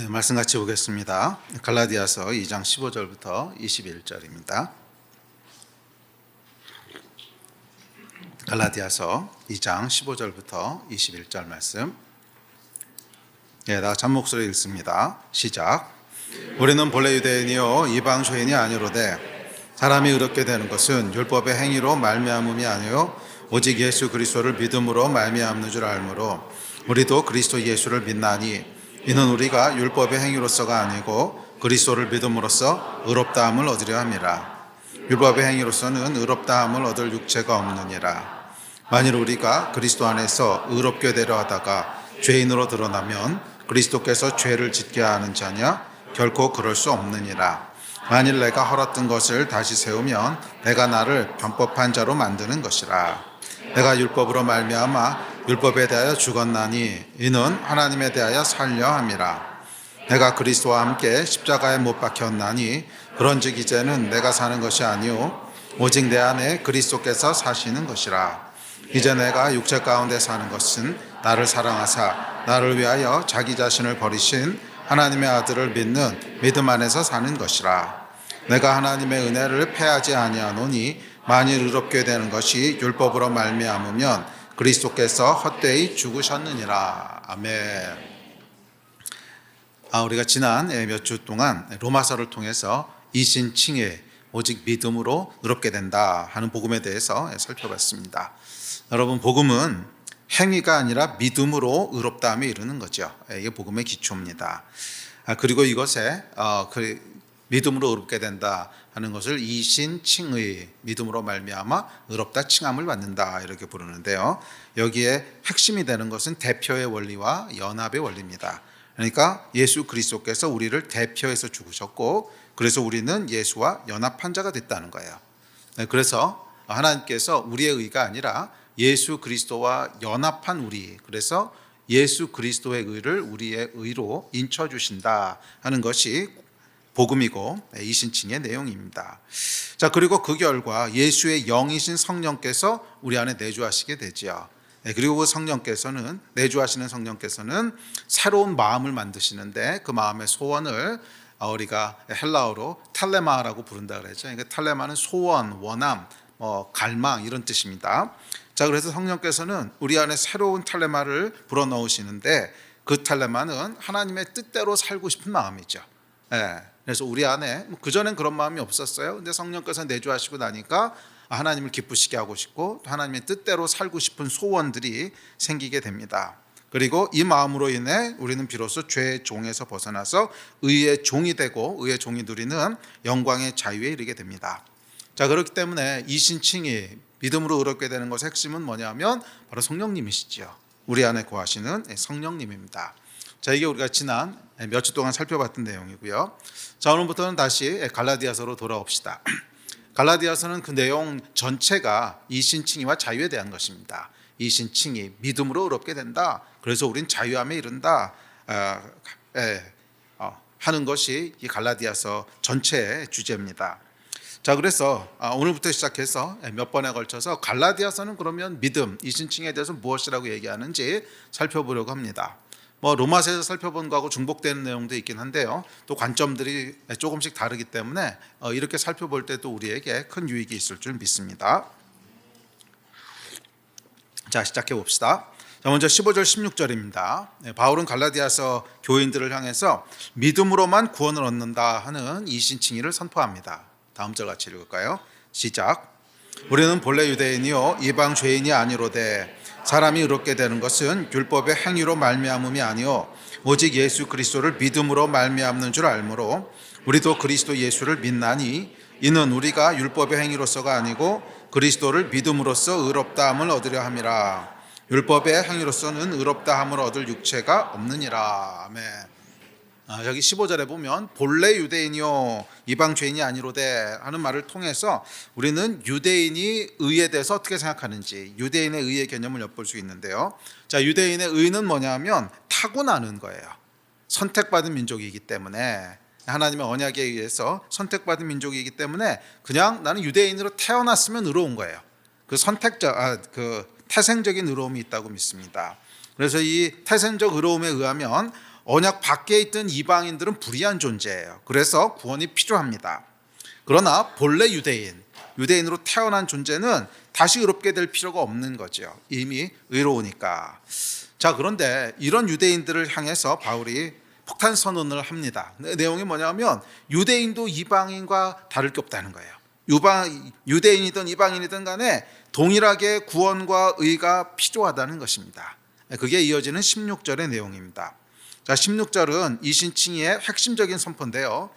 말씀 같이 보겠습니다. 갈라디아서 2장 15절부터 21절입니다. 갈라디아서 2장 15절부터 21절 말씀. 다 잔목소리 읽습니다. 시작. 우리는 본래 유대인이요 이방 죄인이 아니로되 사람이 의롭게 되는 것은 율법의 행위로 말미암음이 아니요 오직 예수 그리스도를 믿음으로 말미암는 줄 알므로 우리도 그리스도 예수를 믿나니 이는 우리가 율법의 행위로서가 아니고 그리스도를 믿음으로써 의롭다함을 얻으려 함이라. 율법의 행위로서는 의롭다함을 얻을 육체가 없느니라. 만일 우리가 그리스도 안에서 의롭게 되려 하다가 죄인으로 드러나면 그리스도께서 죄를 짓게 하는 자냐? 결코 그럴 수 없느니라. 만일 내가 헐었던 것을 다시 세우면 내가 나를 변법한 자로 만드는 것이라. 내가 율법으로 말미암아 율법에 대하여 죽었나니 이는 하나님에 대하여 살려 함이라. 내가 그리스도와 함께 십자가에 못 박혔나니 그런즉 이제는 내가 사는 것이 아니요 오직 내 안에 그리스도께서 사시는 것이라. 이제 내가 육체 가운데 사는 것은 나를 사랑하사 나를 위하여 자기 자신을 버리신 하나님의 아들을 믿는 믿음 안에서 사는 것이라. 내가 하나님의 은혜를 패하지 아니하노니 만일 의롭게 되는 것이 율법으로 말미암으면 그리스도께서 헛되이 죽으셨느니라. 아멘. 우리가 지난 몇 주 동안 로마서를 통해서 이신칭의 오직 믿음으로 의롭게 된다 하는 복음에 대해서 살펴봤습니다. 여러분, 복음은 행위가 아니라 믿음으로 의롭다함에 이르는 거죠. 이게 복음의 기초입니다. 그리고 이것에 믿음으로 의롭게 된다 하는 것을 이신칭의 믿음으로 말미암아 의롭다 칭함을 받는다 이렇게 부르는데요. 여기에 핵심이 되는 것은 대표의 원리와 연합의 원리입니다. 그러니까 예수 그리스도께서 우리를 대표해서 죽으셨고 그래서 우리는 예수와 연합한 자가 됐다는 거예요. 그래서 하나님께서 우리의 의가 아니라 예수 그리스도와 연합한 우리, 그래서 예수 그리스도의 의를 우리의 의로 인쳐주신다 하는 것이 복음이고 이신칭의 내용입니다. 자, 그리고 그 결과 예수의 영이신 성령께서 우리 안에 내주하시게 되지요. 그리고 그 성령께서는, 내주하시는 성령께서는 새로운 마음을 만드시는데 그 마음의 소원을 우리가 헬라어로 탈레마라고 부른다 그랬죠. 그러니까 탈레마는 소원, 원함, 갈망 이런 뜻입니다. 자, 그래서 성령께서는 우리 안에 새로운 탈레마를 불어넣으시는데 그 탈레마는 하나님의 뜻대로 살고 싶은 마음이죠. 그래서 우리 안에 그전엔 그런 마음이 없었어요. 근데 성령께서 내주하시고 나니까 하나님을 기쁘시게 하고 싶고 하나님의 뜻대로 살고 싶은 소원들이 생기게 됩니다. 그리고 이 마음으로 인해 우리는 비로소 죄의 종에서 벗어나서 의의 종이 되고 의의 종이 누리는 영광의 자유에 이르게 됩니다. 자, 그렇기 때문에 이신칭이 믿음으로 의롭게 되는 것의 핵심은 뭐냐면 바로 성령님이시죠. 우리 안에 거하시는 성령님입니다. 자, 이게 우리가 지난 몇 주 동안 살펴봤던 내용이고요. 자, 오늘부터는 다시 갈라디아서로 돌아옵시다. 갈라디아서는 그 내용 전체가 이신칭의와 자유에 대한 것입니다. 이신칭의 믿음으로 의롭게 된다. 그래서 우린 자유함에 이른다 하는 것이 이 갈라디아서 전체의 주제입니다. 자, 그래서 오늘부터 시작해서 몇 번에 걸쳐서 갈라디아서는 그러면 믿음, 이신칭에 대해서 무엇이라고 얘기하는지 살펴보려고 합니다. 로마서에서 살펴본 거하고 중복되는 내용도 있긴 한데요. 또 관점들이 조금씩 다르기 때문에 이렇게 살펴볼 때도 우리에게 큰 유익이 있을 줄 믿습니다. 자, 시작해 봅시다. 자, 먼저 15절 16절입니다. 바울은 갈라디아서 교인들을 향해서 믿음으로만 구원을 얻는다 하는 이신칭의를 선포합니다. 다음 절 같이 읽을까요? 시작. 우리는 본래 유대인이요 이방 죄인이 아니로되 사람이 의롭게 되는 것은 율법의 행위로 말미암음이 아니요 오직 예수 그리스도를 믿음으로 말미암는 줄 알므로 우리도 그리스도 예수를 믿나니 이는 우리가 율법의 행위로서가 아니고 그리스도를 믿음으로써 의롭다함을 얻으려 함이라. 율법의 행위로서는 의롭다함을 얻을 육체가 없느니라. 아멘. 여기 15절에 보면 본래 유대인이요 이방 죄인이 아니로되 하는 말을 통해서 우리는 유대인이 의에 대해서 어떻게 생각하는지 유대인의 의의 개념을 엿볼 수 있는데요. 자, 유대인의 의는 뭐냐면 타고나는 거예요. 선택받은 민족이기 때문에 하나님의 언약에 의해서 선택받은 민족이기 때문에 그냥 나는 유대인으로 태어났으면 의로운 거예요. 그 태생적인 의로움이 있다고 믿습니다. 그래서 이 태생적 의로움에 의하면 언약 밖에 있던 이방인들은 불의한 존재예요. 그래서 구원이 필요합니다. 그러나 본래 유대인으로 태어난 존재는 다시 의롭게 될 필요가 없는 거죠. 이미 의로우니까. 자, 그런데 이런 유대인들을 향해서 바울이 폭탄 선언을 합니다. 내용이 뭐냐면 유대인도 이방인과 다를 게 없다는 거예요. 유대인이든 이방인이든 간에 동일하게 구원과 의가 필요하다는 것입니다. 그게 이어지는 16절의 내용입니다. 자, 16절은 이신칭의의 핵심적인 선포인데요.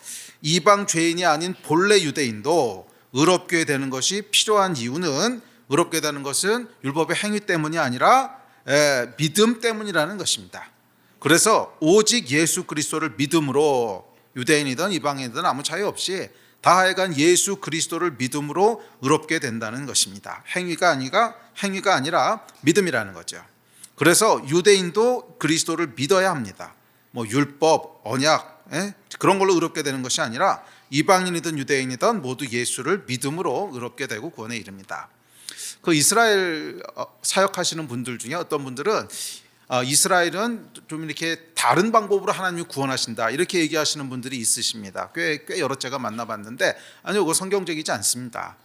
이방 죄인이 아닌 본래 유대인도 의롭게 되는 것이 필요한 이유는, 의롭게 되는 것은 율법의 행위 때문이 아니라 믿음 때문이라는 것입니다. 그래서 오직 예수 그리스도를 믿음으로, 유대인이든 이방인이든 아무 차이 없이 다 하여간 예수 그리스도를 믿음으로 의롭게 된다는 것입니다. 행위가 아니라 믿음이라는 거죠. 그래서 유대인도 그리스도를 믿어야 합니다. 뭐 율법, 언약 그런 걸로 의롭게 되는 것이 아니라 이방인이든 유대인이든 모두 예수를 믿음으로 의롭게 되고 구원에 이릅니다. 그 이스라엘 사역하시는 분들 중에 어떤 분들은 이스라엘은 좀 이렇게 다른 방법으로 하나님이 구원하신다 이렇게 얘기하시는 분들이 있으십니다. 꽤 여러 제가 만나봤는데 아니요, 그거 성경적이지 않습니다.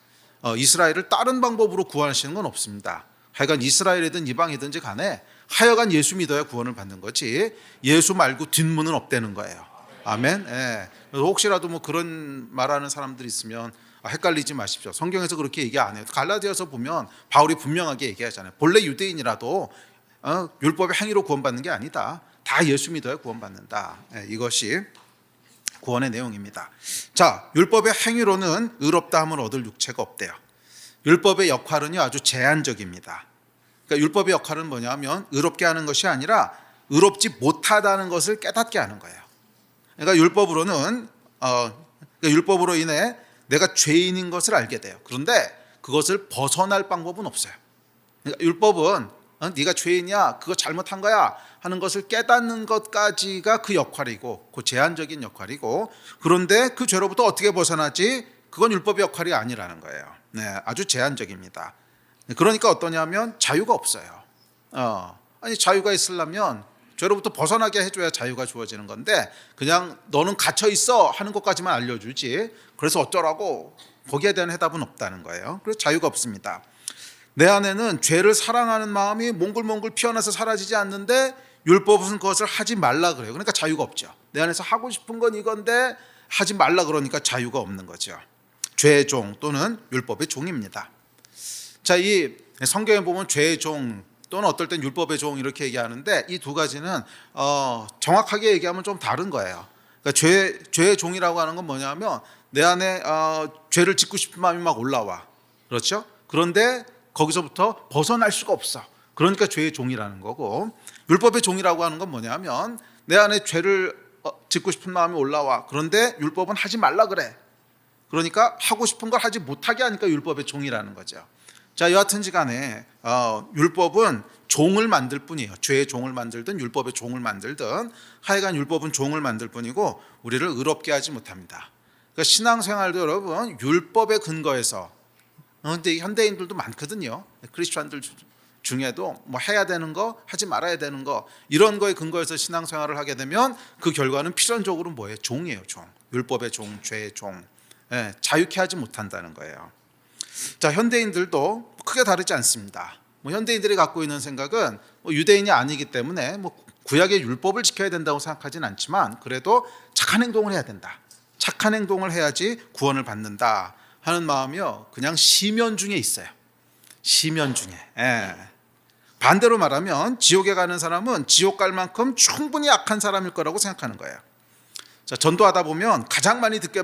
이스라엘을 다른 방법으로 구원하시는 건 없습니다. 하여간 이스라엘이든 이방이든지 간에 하여간 예수 믿어야 구원을 받는 거지 예수 말고 뒷문은 없다는 거예요. 아멘. 그래서 혹시라도 뭐 그런 말하는 사람들이 있으면 헷갈리지 마십시오. 성경에서 그렇게 얘기 안 해요. 갈라디아서 보면 바울이 분명하게 얘기하잖아요. 본래 유대인이라도 율법의 행위로 구원받는 게 아니다. 다 예수 믿어야 구원받는다. 이것이 구원의 내용입니다. 자, 율법의 행위로는 의롭다 함을 얻을 육체가 없대요. 율법의 역할은요 아주 제한적입니다. 그러니까 율법의 역할은 뭐냐면 의롭게 하는 것이 아니라 의롭지 못하다는 것을 깨닫게 하는 거예요. 그러니까 율법으로 인해 내가 죄인인 것을 알게 돼요. 그런데 그것을 벗어날 방법은 없어요. 그러니까 율법은 네가 죄인이야, 그거 잘못한 거야 하는 것을 깨닫는 것까지가 그 역할이고, 그 제한적인 역할이고, 그런데 그 죄로부터 어떻게 벗어나지? 그건 율법의 역할이 아니라는 거예요. 아주 제한적입니다. 그러니까 어떠냐면 자유가 없어요. 자유가 있으려면 죄로부터 벗어나게 해줘야 자유가 주어지는 건데 그냥 너는 갇혀 있어 하는 것까지만 알려주지 그래서 어쩌라고 거기에 대한 해답은 없다는 거예요. 그래서 자유가 없습니다. 내 안에는 죄를 사랑하는 마음이 몽글몽글 피어나서 사라지지 않는데 율법은 그것을 하지 말라 그래요. 그러니까 자유가 없죠. 내 안에서 하고 싶은 건 이건데 하지 말라 그러니까 자유가 없는 거죠. 죄의 종 또는 율법의 종입니다. 자, 이 성경에 보면 죄의 종 또는 어떨 땐 율법의 종 이렇게 얘기하는데 이 두 가지는 정확하게 얘기하면 좀 다른 거예요. 그러니까 죄의 종이라고 하는 건 뭐냐면 내 안에 죄를 짓고 싶은 마음이 막 올라와. 그렇죠? 그런데 거기서부터 벗어날 수가 없어. 그러니까 죄의 종이라는 거고, 율법의 종이라고 하는 건 뭐냐면 내 안에 죄를 짓고 싶은 마음이 올라와. 그런데 율법은 하지 말라 그래. 그러니까 하고 싶은 걸 하지 못하게 하니까 율법의 종이라는 거죠. 자, 여하튼지 간에 율법은 종을 만들 뿐이에요. 죄의 종을 만들든 율법의 종을 만들든 하여간 율법은 종을 만들 뿐이고 우리를 의롭게 하지 못합니다. 그러니까 신앙생활도 여러분 율법에 근거해서, 근데 현대인들도 많거든요. 크리스천들 중에도 뭐 해야 되는 거, 하지 말아야 되는 거 이런 거에 근거해서 신앙생활을 하게 되면 그 결과는 필연적으로 뭐예요? 종이에요. 종. 율법의 종, 죄의 종. 자유케 하지 못한다는 거예요. 자, 현대인들도 크게 다르지 않습니다. 현대인들이 갖고 있는 생각은 유대인이 아니기 때문에 구약의 율법을 지켜야 된다고 생각하진 않지만 그래도 착한 행동을 해야 된다. 착한 행동을 해야지 구원을 받는다 하는 마음이요 그냥 시면 중에 있어요. 시면 중에. 반대로 말하면 지옥에 가는 사람은 지옥 갈 만큼 충분히 악한 사람일 거라고 생각하는 거예요. 자, 전도하다 보면 가장 많이 듣게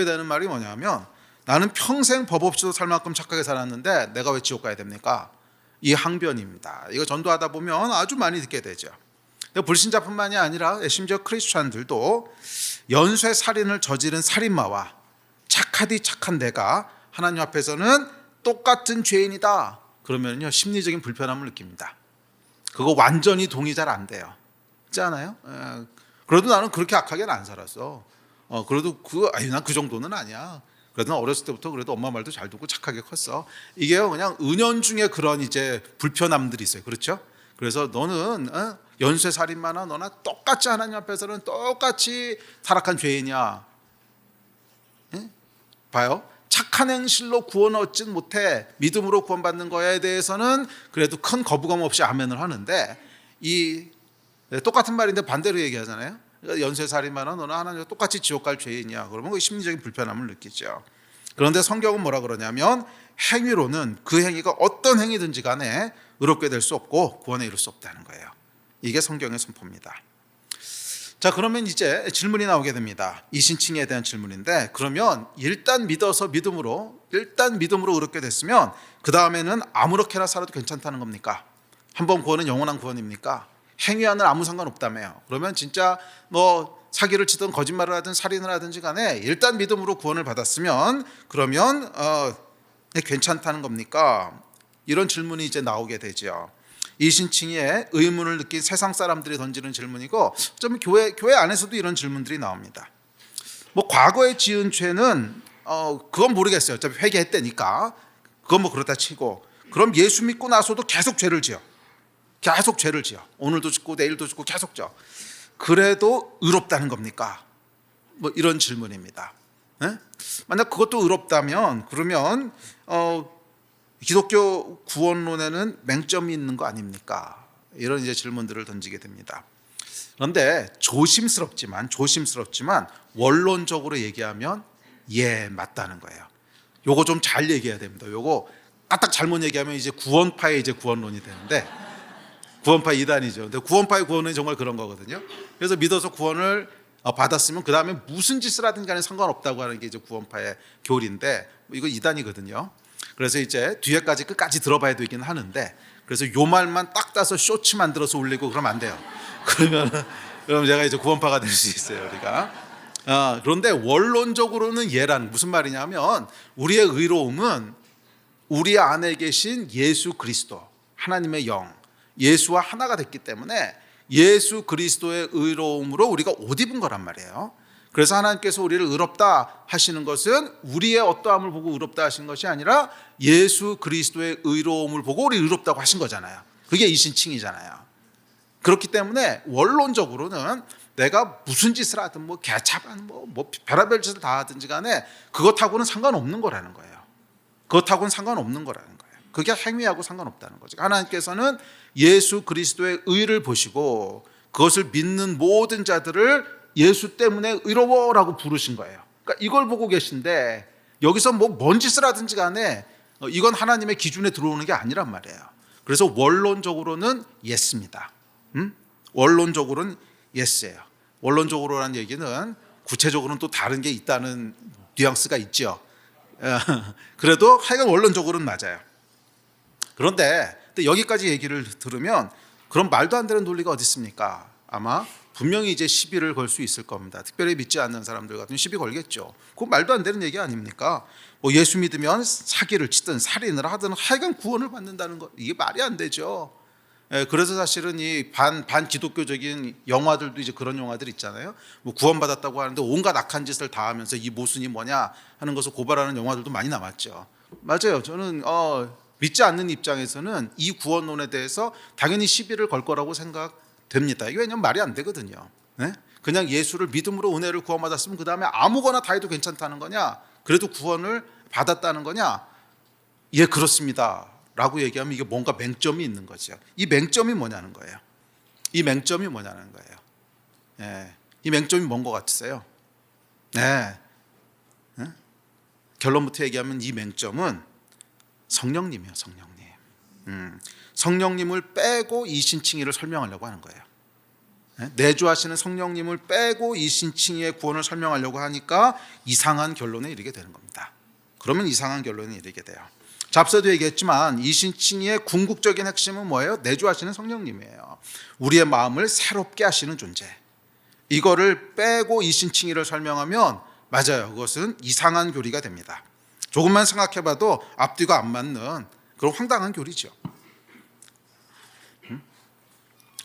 되는 말이 뭐냐면 나는 평생 법 없이도 살 만큼 착하게 살았는데 내가 왜 지옥 가야 됩니까? 이 항변입니다. 이거 전도하다 보면 아주 많이 듣게 되죠. 불신자뿐만이 아니라 심지어 크리스천들도 연쇄 살인을 저지른 살인마와 착하디 착한 내가 하나님 앞에서는 똑같은 죄인이다. 그러면요 심리적인 불편함을 느낍니다. 그거 완전히 동의 잘 안 돼요. 그렇지 않아요? 그래도 나는 그렇게 악하게는 안 살았어. 그래도 난 그 정도는 아니야. 그래도 어렸을 때부터 그래도 엄마 말도 잘 듣고 착하게 컸어. 이게요 그냥 은연중에 그런 이제 불편함들이 있어요. 그렇죠? 그래서 너는 연쇄살인마나 너나 똑같이 하나님 앞에서는 똑같이 타락한 죄인이야. 봐요. 착한 행실로 구원 얻지 못해 믿음으로 구원받는 거에 대해서는 그래도 큰 거부감 없이 아멘을 하는데, 이 똑같은 말인데 반대로 얘기하잖아요. 연쇄살인마나 너나 하나님과 똑같이 지옥 갈 죄인이야. 그러면 그 심리적인 불편함을 느끼죠. 그런데 성경은 뭐라 그러냐면, 행위로는 그 행위가 어떤 행위든지 간에 의롭게 될 수 없고 구원에 이를 수 없다는 거예요. 이게 성경의 선포입니다. 자, 그러면 이제 질문이 나오게 됩니다. 이신칭에 대한 질문인데, 그러면 일단 믿어서 믿음으로 의롭게 됐으면 그 다음에는 아무렇게나 살아도 괜찮다는 겁니까? 한 번 구원은 영원한 구원입니까? 행위와는 아무 상관없다며요. 그러면 진짜 뭐 사기를 치든 거짓말을 하든 살인을 하든지 간에 일단 믿음으로 구원을 받았으면 그러면 괜찮다는 겁니까? 이런 질문이 이제 나오게 되죠. 이신칭의 의문을 느낀 세상 사람들이 던지는 질문이고, 좀 교회 안에서도 이런 질문들이 나옵니다. 뭐 과거에 지은 죄는 그건 모르겠어요. 어차피 회개했다니까 그건 뭐 그렇다 치고, 그럼 예수 믿고 나서도 계속 죄를 지어. 오늘도 짓고 내일도 짓고 계속 져. 그래도 의롭다는 겁니까? 뭐 이런 질문입니다. 만약 그것도 의롭다면 그러면 기독교 구원론에는 맹점이 있는 거 아닙니까? 이런 이제 질문들을 던지게 됩니다. 그런데 조심스럽지만 원론적으로 얘기하면 맞다는 거예요. 요거 좀 잘 얘기해야 됩니다. 요거 까딱 잘못 얘기하면 이제 구원파의 이제 구원론이 되는데, 구원파 이단이죠. 근데 구원파의 구원은 정말 그런 거거든요. 그래서 믿어서 구원을 받았으면 그 다음에 무슨 짓을 하든 간에 상관없다고 하는 게 이제 구원파의 교리인데, 이거 이단이거든요. 그래서 이제 뒤에까지 끝까지 들어봐야 되긴 하는데, 그래서 요 말만 딱 따서 쇼츠 만들어서 올리고 그러면 안 돼요. 그럼 제가 이제 구원파가 될 수 있어요, 우리가. 그런데 원론적으로는 예란 무슨 말이냐면, 우리의 의로움은 우리 안에 계신 예수 그리스도, 하나님의 영, 예수와 하나가 됐기 때문에 예수 그리스도의 의로움으로 우리가 옷 입은 거란 말이에요. 그래서 하나님께서 우리를 의롭다 하시는 것은 우리의 어떠함을 보고 의롭다 하신 것이 아니라 예수 그리스도의 의로움을 보고 우리 의롭다고 하신 거잖아요. 그게 이신칭이잖아요. 그렇기 때문에 원론적으로는 내가 무슨 짓을 하든 뭐 개차반 뭐 별의별 짓을 다 하든지 간에 그것하고는 상관없는 거라는 거예요. 그게 행위하고 상관없다는 거죠. 하나님께서는 예수 그리스도의 의를 보시고 그것을 믿는 모든 자들을 예수 때문에 의로워라고 부르신 거예요. 그러니까 이걸 보고 계신데, 여기서 뭐 뭔 짓을 하든지 간에 이건 하나님의 기준에 들어오는 게 아니란 말이에요. 그래서 원론적으로는 예스입니다. 원론적으로는 예스예요. 원론적으로라는 얘기는 구체적으로는 또 다른 게 있다는 뉘앙스가 있죠. 그래도 하여간 원론적으로는 맞아요. 그런데 여기까지 얘기를 들으면 그럼 말도 안 되는 논리가 어디 있습니까? 아마 분명히 이제 시비를 걸 수 있을 겁니다. 특별히 믿지 않는 사람들 같은 시비 걸겠죠. 그건 말도 안 되는 얘기 아닙니까? 뭐 예수 믿으면 사기를 치든 살인을 하든 하여간 구원을 받는다는 거, 이게 말이 안 되죠. 그래서 사실은 이 반 기독교적인 영화들도 이제 그런 영화들 있잖아요. 뭐 구원받았다고 하는데 온갖 악한 짓을 다 하면서 이 모순이 뭐냐 하는 것을 고발하는 영화들도 많이 남았죠. 맞아요. 저는 믿지 않는 입장에서는 이 구원론에 대해서 당연히 시비를 걸 거라고 생각됩니다. 이게 왜냐하면 말이 안 되거든요. 그냥 예수를 믿음으로 은혜를 구원받았으면 그 다음에 아무거나 다 해도 괜찮다는 거냐? 그래도 구원을 받았다는 거냐? 예, 그렇습니다 라고 얘기하면 이게 뭔가 맹점이 있는 거죠. 이 맹점이 뭐냐는 거예요. 이 맹점이 뭔 것 같으세요? 결론부터 얘기하면 이 맹점은 성령님이에요. 성령님을 빼고 이신칭의를 설명하려고 하는 거예요. 내주하시는 성령님을 빼고 이신칭의의 구원을 설명하려고 하니까 이상한 결론에 이르게 되는 겁니다. 그러면 이상한 결론에 이르게 돼요. 앞서도 얘기했지만 이신칭의의 궁극적인 핵심은 뭐예요? 내주하시는 성령님이에요. 우리의 마음을 새롭게 하시는 존재. 이거를 빼고 이신칭의를 설명하면 맞아요. 그것은 이상한 교리가 됩니다. 조금만 생각해봐도 앞뒤가 안 맞는 그런 황당한 교리죠.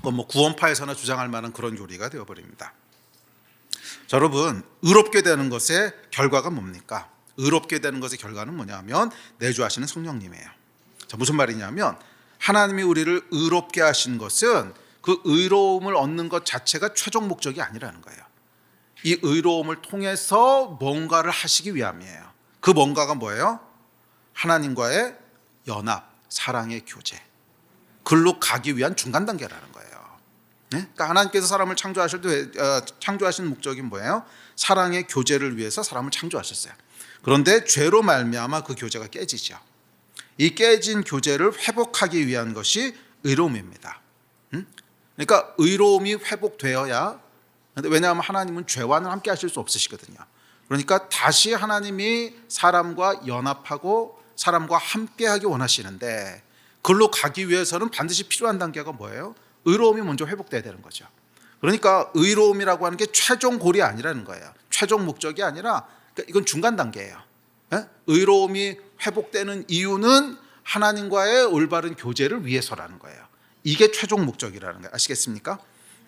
뭐 구원파에서나 주장할 만한 그런 교리가 되어버립니다. 자, 여러분, 의롭게 되는 것의 결과가 뭡니까? 의롭게 되는 것의 결과는 뭐냐면 내주하시는 성령님이에요. 자, 무슨 말이냐면 하나님이 우리를 의롭게 하신 것은 그 의로움을 얻는 것 자체가 최종 목적이 아니라는 거예요. 이 의로움을 통해서 뭔가를 하시기 위함이에요. 그 뭔가가 뭐예요? 하나님과의 연합, 사랑의 교제, 글로 가기 위한 중간 단계라는 거예요. 그러니까 하나님께서 사람을 창조하신 목적이 뭐예요? 사랑의 교제를 위해서 사람을 창조하셨어요. 그런데 죄로 말미암아 그 교제가 깨지죠. 이 깨진 교제를 회복하기 위한 것이 의로움입니다. 그러니까 의로움이 회복되어야, 왜냐하면 하나님은 죄와는 함께 하실 수 없으시거든요. 그러니까 다시 하나님이 사람과 연합하고 사람과 함께 하기 원하시는데, 그걸로 가기 위해서는 반드시 필요한 단계가 뭐예요? 의로움이 먼저 회복돼야 되는 거죠. 그러니까 의로움이라고 하는 게 최종 골이 아니라는 거예요. 최종 목적이 아니라, 그러니까 이건 중간 단계예요. 의로움이 회복되는 이유는 하나님과의 올바른 교제를 위해서라는 거예요. 이게 최종 목적이라는 거예요. 아시겠습니까?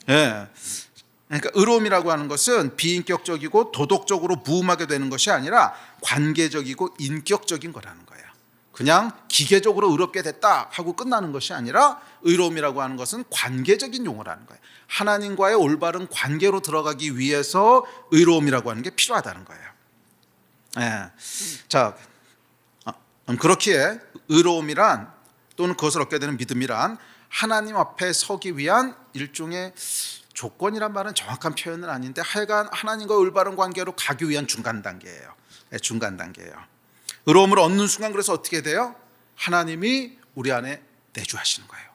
그러니까 의로움이라고 하는 것은 비인격적이고 도덕적으로 무음하게 되는 것이 아니라 관계적이고 인격적인 거라는 거예요. 그냥 기계적으로 의롭게 됐다 하고 끝나는 것이 아니라, 의로움이라고 하는 것은 관계적인 용어라는 거예요. 하나님과의 올바른 관계로 들어가기 위해서 의로움이라고 하는 게 필요하다는 거예요. 자, 그렇기에 의로움이란, 또는 그것을 얻게 되는 믿음이란 하나님 앞에 서기 위한 일종의 조건이란 말은 정확한 표현은 아닌데, 하여간 하나님과 올바른 관계로 가기 위한 중간 단계예요. 중간 단계예요. 의로움을 얻는 순간, 그래서 어떻게 돼요? 하나님이 우리 안에 내주하시는 거예요.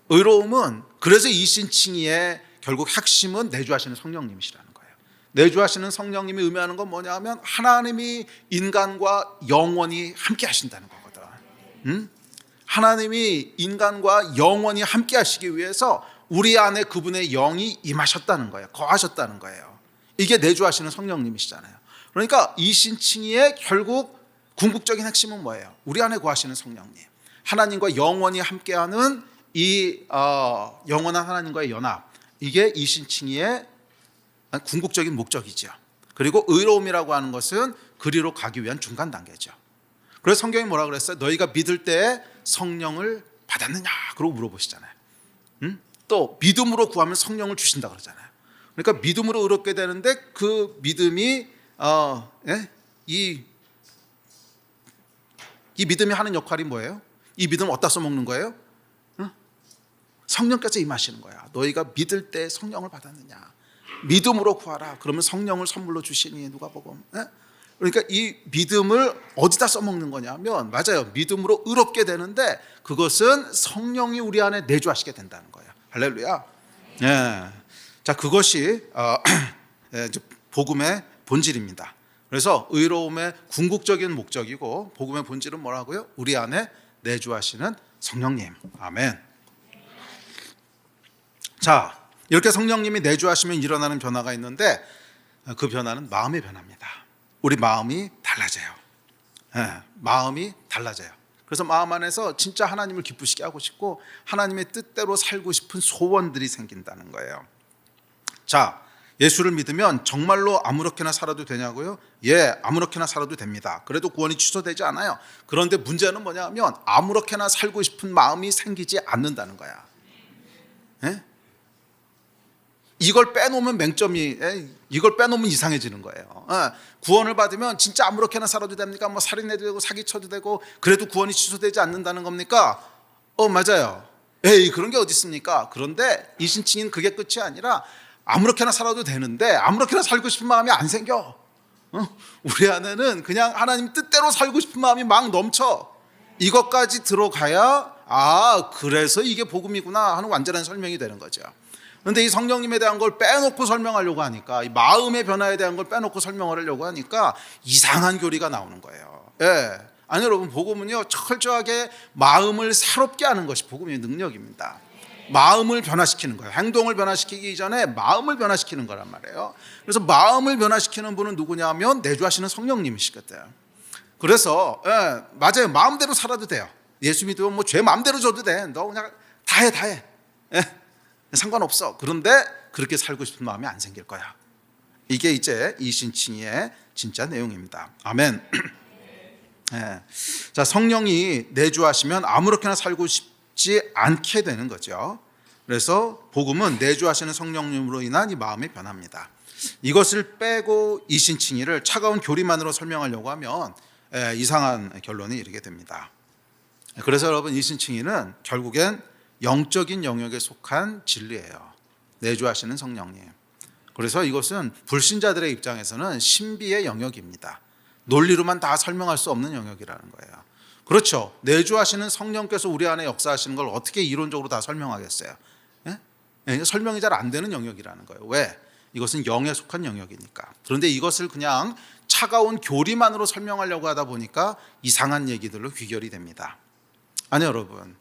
의로움은, 그래서 이신칭의의 결국 핵심은 내주하시는 성령님이시라는 거예요. 내주하시는 성령님이 의미하는 건 뭐냐 하면, 하나님이 인간과 영원히 함께 하신다는 거거든. 하나님이 인간과 영원히 함께 하시기 위해서 우리 안에 그분의 영이 임하셨다는 거예요. 거하셨다는 거예요. 이게 내주하시는 성령님이시잖아요. 그러니까 이신칭의의 결국 궁극적인 핵심은 뭐예요? 우리 안에 거하시는 성령님, 하나님과 영원히 함께하는 이 영원한 하나님과의 연합, 이게 이신칭의의 궁극적인 목적이죠. 그리고 의로움이라고 하는 것은 그리로 가기 위한 중간 단계죠. 그래서 성경이 뭐라 그랬어요? 너희가 믿을 때 성령을 받았느냐? 그러고 물어보시잖아요. 또 믿음으로 구하면 성령을 주신다 그러잖아요. 그러니까 믿음으로 의롭게 되는데, 그 믿음이 이 믿음이 하는 역할이 뭐예요? 이 믿음 어디다 써먹는 거예요? 성령께서 임하시는 거야. 너희가 믿을 때 성령을 받았느냐? 믿음으로 구하라. 그러면 성령을 선물로 주시니, 누가복음. 그러니까 이 믿음을 어디다 써먹는 거냐면, 맞아요, 믿음으로 의롭게 되는데 그것은 성령이 우리 안에 내주하시게 된다는 거예요. 할렐루야. 자, 그것이 복음의 본질입니다. 그래서 의로움의 궁극적인 목적이고, 복음의 본질은 뭐라고요? 우리 안에 내주하시는 성령님. 아멘. 자, 이렇게 성령님이 내주하시면 일어나는 변화가 있는데, 그 변화는 마음의 변화입니다. 우리 마음이 달라져요. 마음이 달라져요. 그래서 마음 안에서 진짜 하나님을 기쁘시게 하고 싶고, 하나님의 뜻대로 살고 싶은 소원들이 생긴다는 거예요. 자, 예수를 믿으면 정말로 아무렇게나 살아도 되냐고요? 예, 아무렇게나 살아도 됩니다. 그래도 구원이 취소되지 않아요. 그런데 문제는 뭐냐면, 아무렇게나 살고 싶은 마음이 생기지 않는다는 거야. 이걸 빼놓으면 이걸 빼놓으면 이상해지는 거예요. 구원을 받으면 진짜 아무렇게나 살아도 됩니까? 뭐 살인해도 되고 사기쳐도 되고, 그래도 구원이 취소되지 않는다는 겁니까? 맞아요. 에이, 그런 게 어디 있습니까? 그런데 이신칭은 그게 끝이 아니라, 아무렇게나 살아도 되는데 아무렇게나 살고 싶은 마음이 안 생겨. 우리 안에는 그냥 하나님 뜻대로 살고 싶은 마음이 막 넘쳐. 이것까지 들어가야, 그래서 이게 복음이구나 하는 완전한 설명이 되는 거죠. 그런데 이 성령님에 대한 걸 빼놓고 설명하려고 하니까, 이 마음의 변화에 대한 걸 빼놓고 설명을 하려고 하니까 이상한 교리가 나오는 거예요. 아니, 여러분, 복음은요, 철저하게 마음을 새롭게 하는 것이 복음의 능력입니다. 마음을 변화시키는 거예요. 행동을 변화시키기 이전에 마음을 변화시키는 거란 말이에요. 그래서 마음을 변화시키는 분은 누구냐면 내주하시는 성령님이시거든. 그래서 맞아요, 마음대로 살아도 돼요. 예수 믿으면 뭐 죄 마음대로 져도 돼. 너 그냥 다 해. 상관없어. 그런데 그렇게 살고 싶은 마음이 안 생길 거야. 이게 이제 이신칭의의 진짜 내용입니다. 아멘. 자, 성령이 내주하시면 아무렇게나 살고 죽지 않게 되는 거죠. 그래서 복음은 내주하시는 성령님으로 인한 이 마음의 변화입니다. 이것을 빼고 이신칭의를 차가운 교리만으로 설명하려고 하면 이상한 결론에 이르게 됩니다. 그래서 여러분, 이신칭의는 결국엔 영적인 영역에 속한 진리예요. 내주하시는 성령님. 그래서 이것은 불신자들의 입장에서는 신비의 영역입니다. 논리로만 다 설명할 수 없는 영역이라는 거예요. 그렇죠. 내주하시는 성령께서 우리 안에 역사하시는 걸 어떻게 이론적으로 다 설명하겠어요? 설명이 잘 안 되는 영역이라는 거예요. 왜? 이것은 영에 속한 영역이니까. 그런데 이것을 그냥 차가운 교리만으로 설명하려고 하다 보니까 이상한 얘기들로 귀결이 됩니다. 아니 여러분,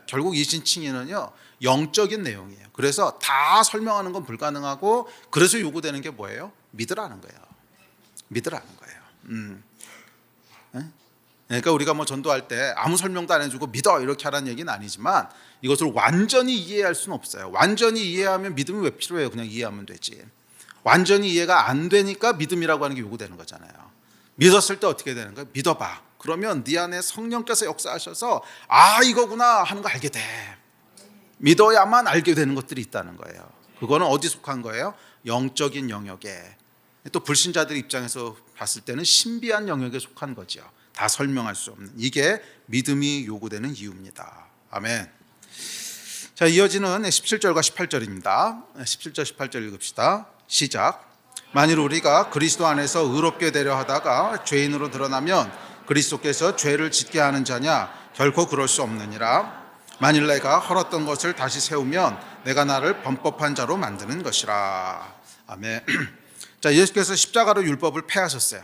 결국 이신칭의는요 영적인 내용이에요. 그래서 다 설명하는 건 불가능하고, 그래서 요구되는 게 뭐예요? 믿으라는 거예요. 믿으라는 거예요. 그러니까 우리가 뭐 전도할 때 아무 설명도 안 해주고 믿어 이렇게 하라는 얘기는 아니지만, 이것을 완전히 이해할 수는 없어요. 완전히 이해하면 믿음이 왜 필요해요? 그냥 이해하면 되지. 완전히 이해가 안 되니까 믿음이라고 하는 게 요구되는 거잖아요. 믿었을 때 어떻게 되는 거예요? 믿어봐. 그러면 네 안에 성령께서 역사하셔서 이거구나 하는 거 알게 돼. 믿어야만 알게 되는 것들이 있다는 거예요. 그거는 어디 속한 거예요? 영적인 영역에. 또 불신자들 입장에서 봤을 때는 신비한 영역에 속한 거죠. 다 설명할 수 없는. 이게 믿음이 요구되는 이유입니다. 아멘. 자, 이어지는 17절과 18절입니다. 17절 18절 읽읍시다. 시작. 만일 우리가 그리스도 안에서 의롭게 되려 하다가 죄인으로 드러나면 그리스도께서 죄를 짓게 하는 자냐? 결코 그럴 수 없느니라. 만일 내가 헐었던 것을 다시 세우면 내가 나를 범법한 자로 만드는 것이라. 아멘. 자, 예수께서 십자가로 율법을 폐하셨어요.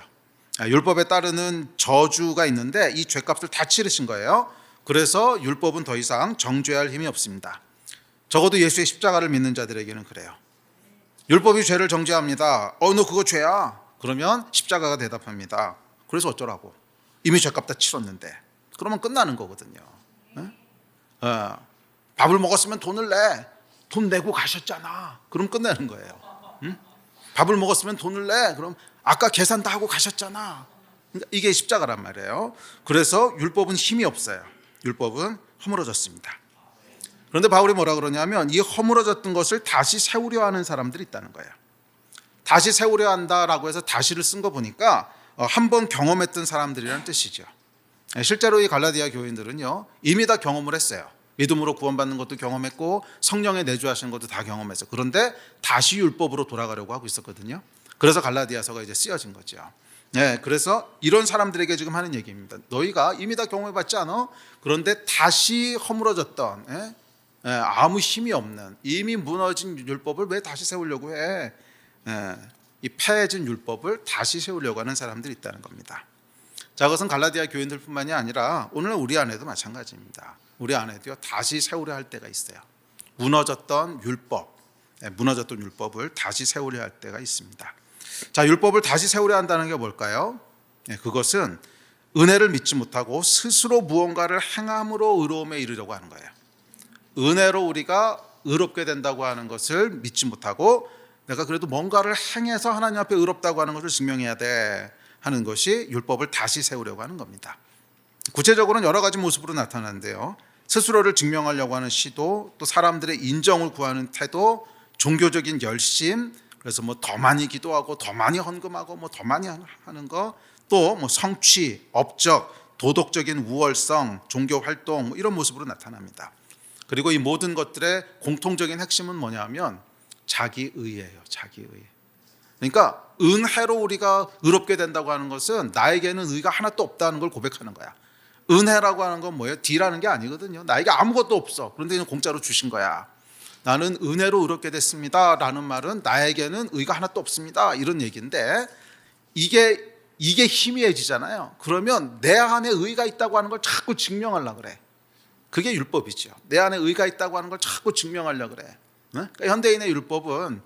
율법에 따르는 저주가 있는데 이 죄값을 다 치르신 거예요. 그래서 율법은 더 이상 정죄할 힘이 없습니다. 적어도 예수의 십자가를 믿는 자들에게는 그래요. 율법이 죄를 정죄합니다. 너 그거 죄야. 그러면 십자가가 대답합니다. 그래서 어쩌라고? 이미 죄값 다 치렀는데. 그러면 끝나는 거거든요. 밥을 먹었으면 돈을 내. 돈 내고 가셨잖아. 그럼 끝내는 거예요. 밥을 먹었으면 돈을 내. 그럼 아까 계산 다 하고 가셨잖아. 그러니까 이게 십자가란 말이에요. 그래서 율법은 힘이 없어요. 율법은 허물어졌습니다. 그런데 바울이 뭐라 그러냐면 이 허물어졌던 것을 다시 세우려 하는 사람들이 있다는 거예요. 다시 세우려 한다라고 해서 다시를 쓴 거 보니까 한 번 경험했던 사람들이라는 뜻이죠. 실제로 이 갈라디아 교인들은요 이미 다 경험을 했어요. 믿음으로 구원받는 것도 경험했고 성령의 내주하시는 것도 다 경험했어요. 그런데 다시 율법으로 돌아가려고 하고 있었거든요. 그래서 갈라디아서가 이제 쓰여진 거죠. 그래서 이런 사람들에게 지금 하는 얘기입니다. 너희가 이미 다 경험해봤지 않아? 그런데 다시 허물어졌던 아무 힘이 없는 이미 무너진 율법을 왜 다시 세우려고 해? 이 폐해진 율법을 다시 세우려고 하는 사람들이 있다는 겁니다. 자, 그것은 갈라디아 교인들뿐만이 아니라 오늘 우리 안에도 마찬가지입니다. 우리 안에도요 다시 세우려 할 때가 있어요. 무너졌던 율법, 무너졌던 율법을 다시 세우려 할 때가 있습니다. 자, 율법을 다시 세우려 한다는 게 뭘까요? 그것은 은혜를 믿지 못하고 스스로 무언가를 행함으로 의로움에 이르려고 하는 거예요. 은혜로 우리가 의롭게 된다고 하는 것을 믿지 못하고 내가 그래도 뭔가를 행해서 하나님 앞에 의롭다고 하는 것을 증명해야 돼 하는 것이 율법을 다시 세우려고 하는 겁니다. 구체적으로는 여러 가지 모습으로 나타나는데요. 스스로를 증명하려고 하는 시도, 또 사람들의 인정을 구하는 태도, 종교적인 열심, 그래서 뭐 더 많이 기도하고 더 많이 헌금하고 뭐 더 많이 하는 거, 또 뭐 성취, 업적, 도덕적인 우월성, 종교 활동 뭐 이런 모습으로 나타납니다. 그리고 이 모든 것들의 공통적인 핵심은 뭐냐면 자기의예요. 자기의. 그러니까 은혜로 우리가 의롭게 된다고 하는 것은 나에게는 의가 하나도 없다는 걸 고백하는 거야. 은혜라고 하는 건 뭐예요? D라는 게 아니거든요. 나에게 아무것도 없어. 그런데 그냥 공짜로 주신 거야. 나는 은혜로 의롭게 됐습니다 라는 말은 나에게는 의가 하나도 없습니다 이런 얘기인데, 이게 희미해지잖아요. 그러면 내 안에 의가 있다고 하는 걸 자꾸 증명하려고 그래. 그게 율법이죠. 내 안에 의가 있다고 하는 걸 자꾸 증명하려고 그래. 그러니까 현대인의 율법은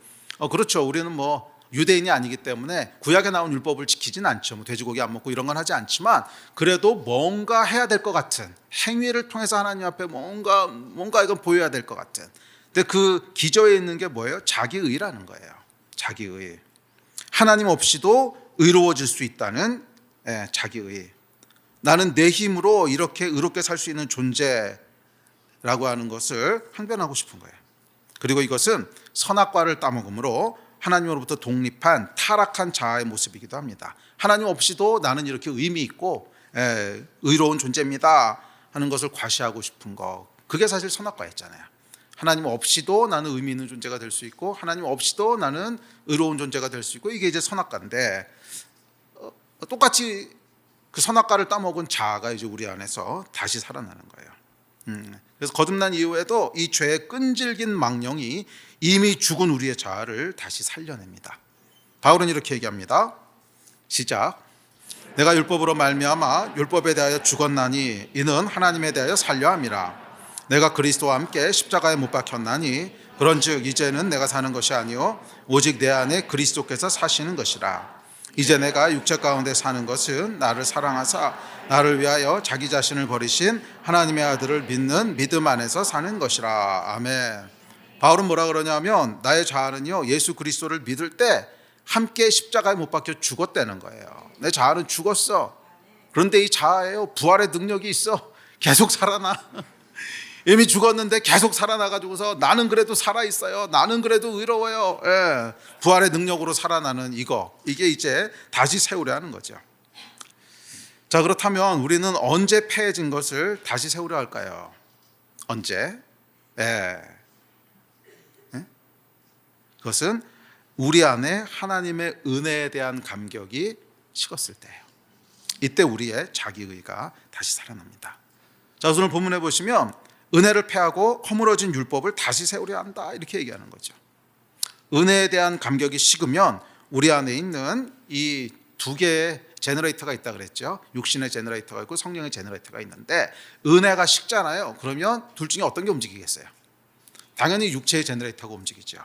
그렇죠. 우리는 뭐 유대인이 아니기 때문에 구약에 나온 율법을 지키진 않죠. 뭐 돼지고기 안 먹고 이런 건 하지 않지만 그래도 뭔가 해야 될 것 같은 행위를 통해서 하나님 앞에 뭔가 이건 보여야 될 것 같은. 근데 그 기저에 있는 게 뭐예요? 자기의라는 거예요. 자기의. 하나님 없이도 의로워질 수 있다는 자기의. 나는 내 힘으로 이렇게 의롭게 살 수 있는 존재, 라고 하는 것을 항변하고 싶은 거예요. 그리고 이것은 선악과를 따먹음으로 하나님으로부터 독립한 타락한 자아의 모습이기도 합니다. 하나님 없이도 나는 이렇게 의미 있고 의로운 존재입니다 하는 것을 과시하고 싶은 거, 그게 사실 선악과였잖아요. 하나님 없이도 나는 의미 있는 존재가 될 수 있고 하나님 없이도 나는 의로운 존재가 될 수 있고, 이게 이제 선악과인데 똑같이 그 선악과를 따먹은 자아가 이제 우리 안에서 다시 살아나는 거예요. 그래서 거듭난 이후에도 이 죄의 끈질긴 망령이 이미 죽은 우리의 자아를 다시 살려냅니다. 바울은 이렇게 얘기합니다. 시작. 내가 율법으로 말미암아 율법에 대하여 죽었나니 이는 하나님에 대하여 살려 함이라. 내가 그리스도와 함께 십자가에 못 박혔나니 그런즉 이제는 내가 사는 것이 아니요 오직 내 안에 그리스도께서 사시는 것이라. 이제 내가 육체 가운데 사는 것은 나를 사랑하사 나를 위하여 자기 자신을 버리신 하나님의 아들을 믿는 믿음 안에서 사는 것이라. 아멘. 바울은 뭐라 그러냐면 나의 자아는요 예수 그리스도를 믿을 때 함께 십자가에 못 박혀 죽었다는 거예요. 내 자아는 죽었어. 그런데 이 자아에요 부활의 능력이 있어. 계속 살아나. 이미 죽었는데 계속 살아나가지고서 나는 그래도 살아있어요. 나는 그래도 의로워요. 부활의 능력으로 살아나는 이게 이제 다시 세우려 하는 거죠. 자, 그렇다면 우리는 언제 패해진 것을 다시 세우려 할까요? 언제? 그것은 우리 안에 하나님의 은혜에 대한 감격이 식었을 때예요. 이때 우리의 자기의가 다시 살아납니다. 자, 오늘 본문에 보시면 은혜를 패하고 허물어진 율법을 다시 세우려 한다, 이렇게 얘기하는 거죠. 은혜에 대한 감격이 식으면 우리 안에 있는 이 두 개의 제너레이터가 있다 그랬죠. 육신의 제너레이터가 있고 성령의 제너레이터가 있는데 은혜가 식잖아요. 그러면 둘 중에 어떤 게 움직이겠어요? 당연히 육체의 제너레이터가 움직이죠.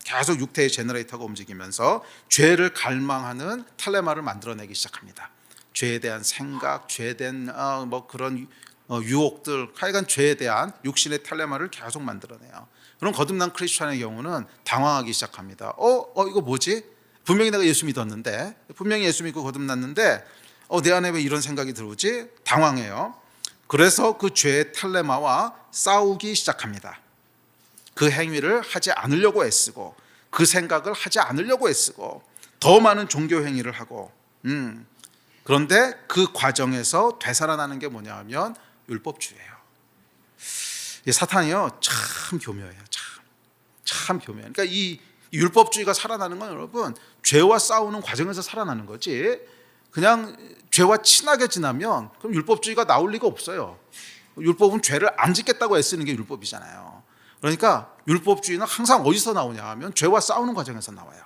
계속 육체의 제너레이터가 움직이면서 죄를 갈망하는 텔레마를 만들어내기 시작합니다. 죄에 대한 생각, 죄에 대한 그런 유혹들, 하여간 죄에 대한 육신의 텔레마를 계속 만들어내요. 그럼 거듭난 크리스찬의 경우는 당황하기 시작합니다. 이거 뭐지? 분명히 내가 예수 믿었는데, 분명히 예수 믿고 거듭났는데 내 안에 왜 이런 생각이 들어오지? 당황해요. 그래서 그 죄의 텔레마와 싸우기 시작합니다. 그 행위를 하지 않으려고 애쓰고 그 생각을 하지 않으려고 애쓰고 더 많은 종교 행위를 하고 그런데 그 과정에서 되살아나는 게 뭐냐 하면 율법주의예요. 사탄이요 참 교묘해요. 참 교묘해요. 그러니까 이 율법주의가 살아나는 건 여러분 죄와 싸우는 과정에서 살아나는 거지, 그냥 죄와 친하게 지나면 그럼 율법주의가 나올 리가 없어요. 율법은 죄를 안 짓겠다고 애쓰는 게 율법이잖아요. 그러니까 율법주의는 항상 어디서 나오냐 하면 죄와 싸우는 과정에서 나와요.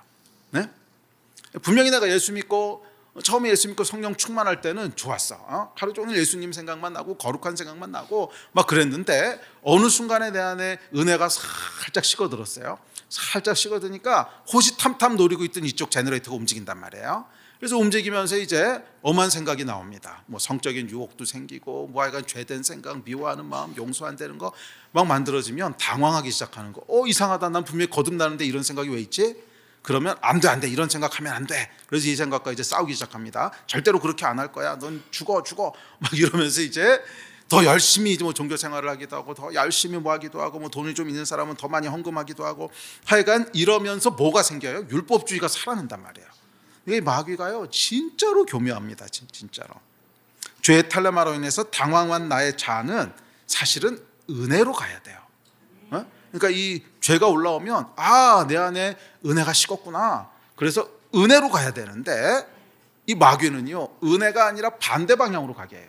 분명히 내가 예수 믿고 처음에 예수 믿고 성령 충만할 때는 좋았어. 하루 종일 예수님 생각만 나고 거룩한 생각만 나고 막 그랬는데 어느 순간에 내 안에 은혜가 살짝 식어들었어요. 살짝 식어드니까 호시탐탐 노리고 있던 이쪽 제너레이터가 움직인단 말이에요. 그래서 움직이면서 이제 엄한 생각이 나옵니다. 뭐 성적인 유혹도 생기고 뭐 하여간 죄된 생각, 미워하는 마음, 용서 안 되는 거 막 만들어지면 당황하기 시작하는 거. 이상하다. 난 분명히 거듭나는데 이런 생각이 왜 있지? 그러면 안 돼. 이런 생각하면 안 돼. 그래서 이 생각과 이제 싸우기 시작합니다. 절대로 그렇게 안 할 거야. 넌 죽어. 막 이러면서 이제 더 열심히 뭐 종교 생활을 하기도 하고 더 열심히 뭐 하기도 하고 뭐 돈이 좀 있는 사람은 더 많이 헌금하기도 하고 하여간 이러면서 뭐가 생겨요? 율법주의가 살아난단 말이에요. 이 마귀가요 진짜로 교묘합니다. 진짜로. 죄의 텔레마로 인해서 당황한 나의 자아는 사실은 은혜로 가야 돼요. 그러니까 이 죄가 올라오면 내 안에 은혜가 식었구나. 그래서 은혜로 가야 되는데 이 마귀는요 은혜가 아니라 반대 방향으로 가게 해요.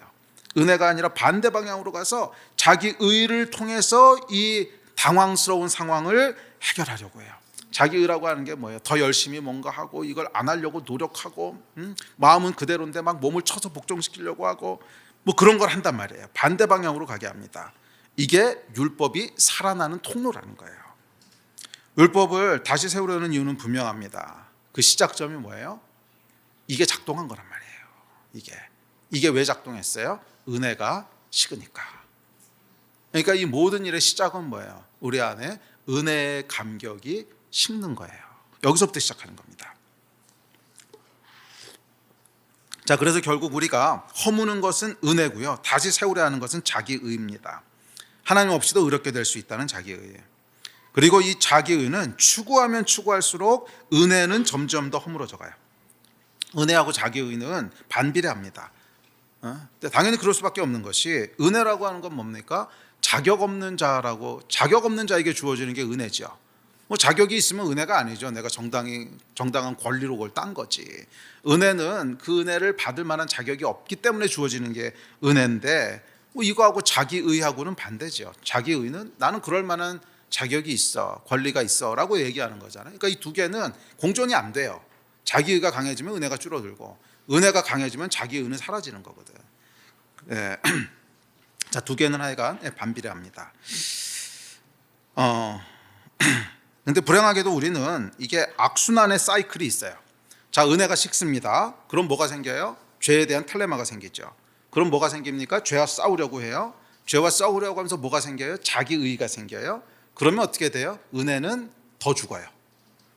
은혜가 아니라 반대 방향으로 가서 자기 의를 통해서 이 당황스러운 상황을 해결하려고 해요. 자기 의라고 하는 게 뭐예요? 더 열심히 뭔가 하고 이걸 안 하려고 노력하고 마음은 그대로인데 막 몸을 쳐서 복종시키려고 하고 뭐 그런 걸 한단 말이에요. 반대 방향으로 가게 합니다. 이게 율법이 살아나는 통로라는 거예요. 율법을 다시 세우려는 이유는 분명합니다. 그 시작점이 뭐예요? 이게 작동한 거란 말이에요. 이게 왜 작동했어요? 은혜가 식으니까. 그러니까 이 모든 일의 시작은 뭐예요? 우리 안에 은혜의 감격이 식는 거예요. 여기서부터 시작하는 겁니다. 자, 그래서 결국 우리가 허무는 것은 은혜고요. 다시 세우려 하는 것은 자기의입니다. 하나님 없이도 의롭게 될 수 있다는 자기의. 그리고 이 자기의는 추구하면 추구할수록 은혜는 점점 더 허물어져 가요. 은혜하고 자기의는 반비례합니다. 근데 당연히 그럴 수밖에 없는 것이, 은혜라고 하는 건 뭡니까? 자격 없는 자에게 주어지는 게 은혜죠. 뭐 자격이 있으면 은혜가 아니죠. 내가 정당한 권리로 그걸 딴 거지. 은혜는 그 은혜를 받을 만한 자격이 없기 때문에 주어지는 게 은혜인데, 뭐 이거하고 자기의하고는 반대죠. 자기의는 나는 그럴 만한 자격이 있어, 권리가 있어라고 얘기하는 거잖아요. 그러니까 이 두 개는 공존이 안 돼요. 자기의가 강해지면 은혜가 줄어들고, 은혜가 강해지면 자기의는 사라지는 거거든. 네. 자, 두 개는 하여간 반비례합니다. 근데 불행하게도 우리는 이게 악순환의 사이클이 있어요. 자, 은혜가 식습니다. 그럼 뭐가 생겨요? 죄에 대한 텔레마가 생기죠. 그럼 뭐가 생깁니까? 죄와 싸우려고 해요. 죄와 싸우려고 하면서 뭐가 생겨요? 자기의가 생겨요. 그러면 어떻게 돼요? 은혜는 더 죽어요.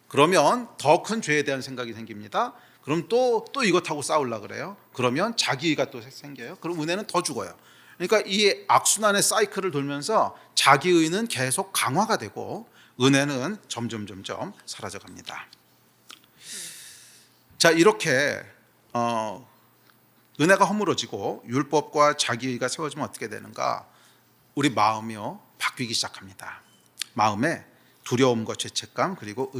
그러면 더 큰 죄에 대한 생각이 생깁니다. 그럼 또 이것하고 싸우려고 그래요. 그러면 자기의가 또 생겨요. 그럼 은혜는 더 죽어요. 그러니까 이 악순환의 사이클을 돌면서 자기의는 계속 강화가 되고 은혜는 점점 사라져갑니다. 자, 이렇게 은혜가 허물어지고 율법과 자기의가 세워지면 어떻게 되는가? 우리 마음이요, 바뀌기 시작합니다. 마음에 두려움과 죄책감, 그리고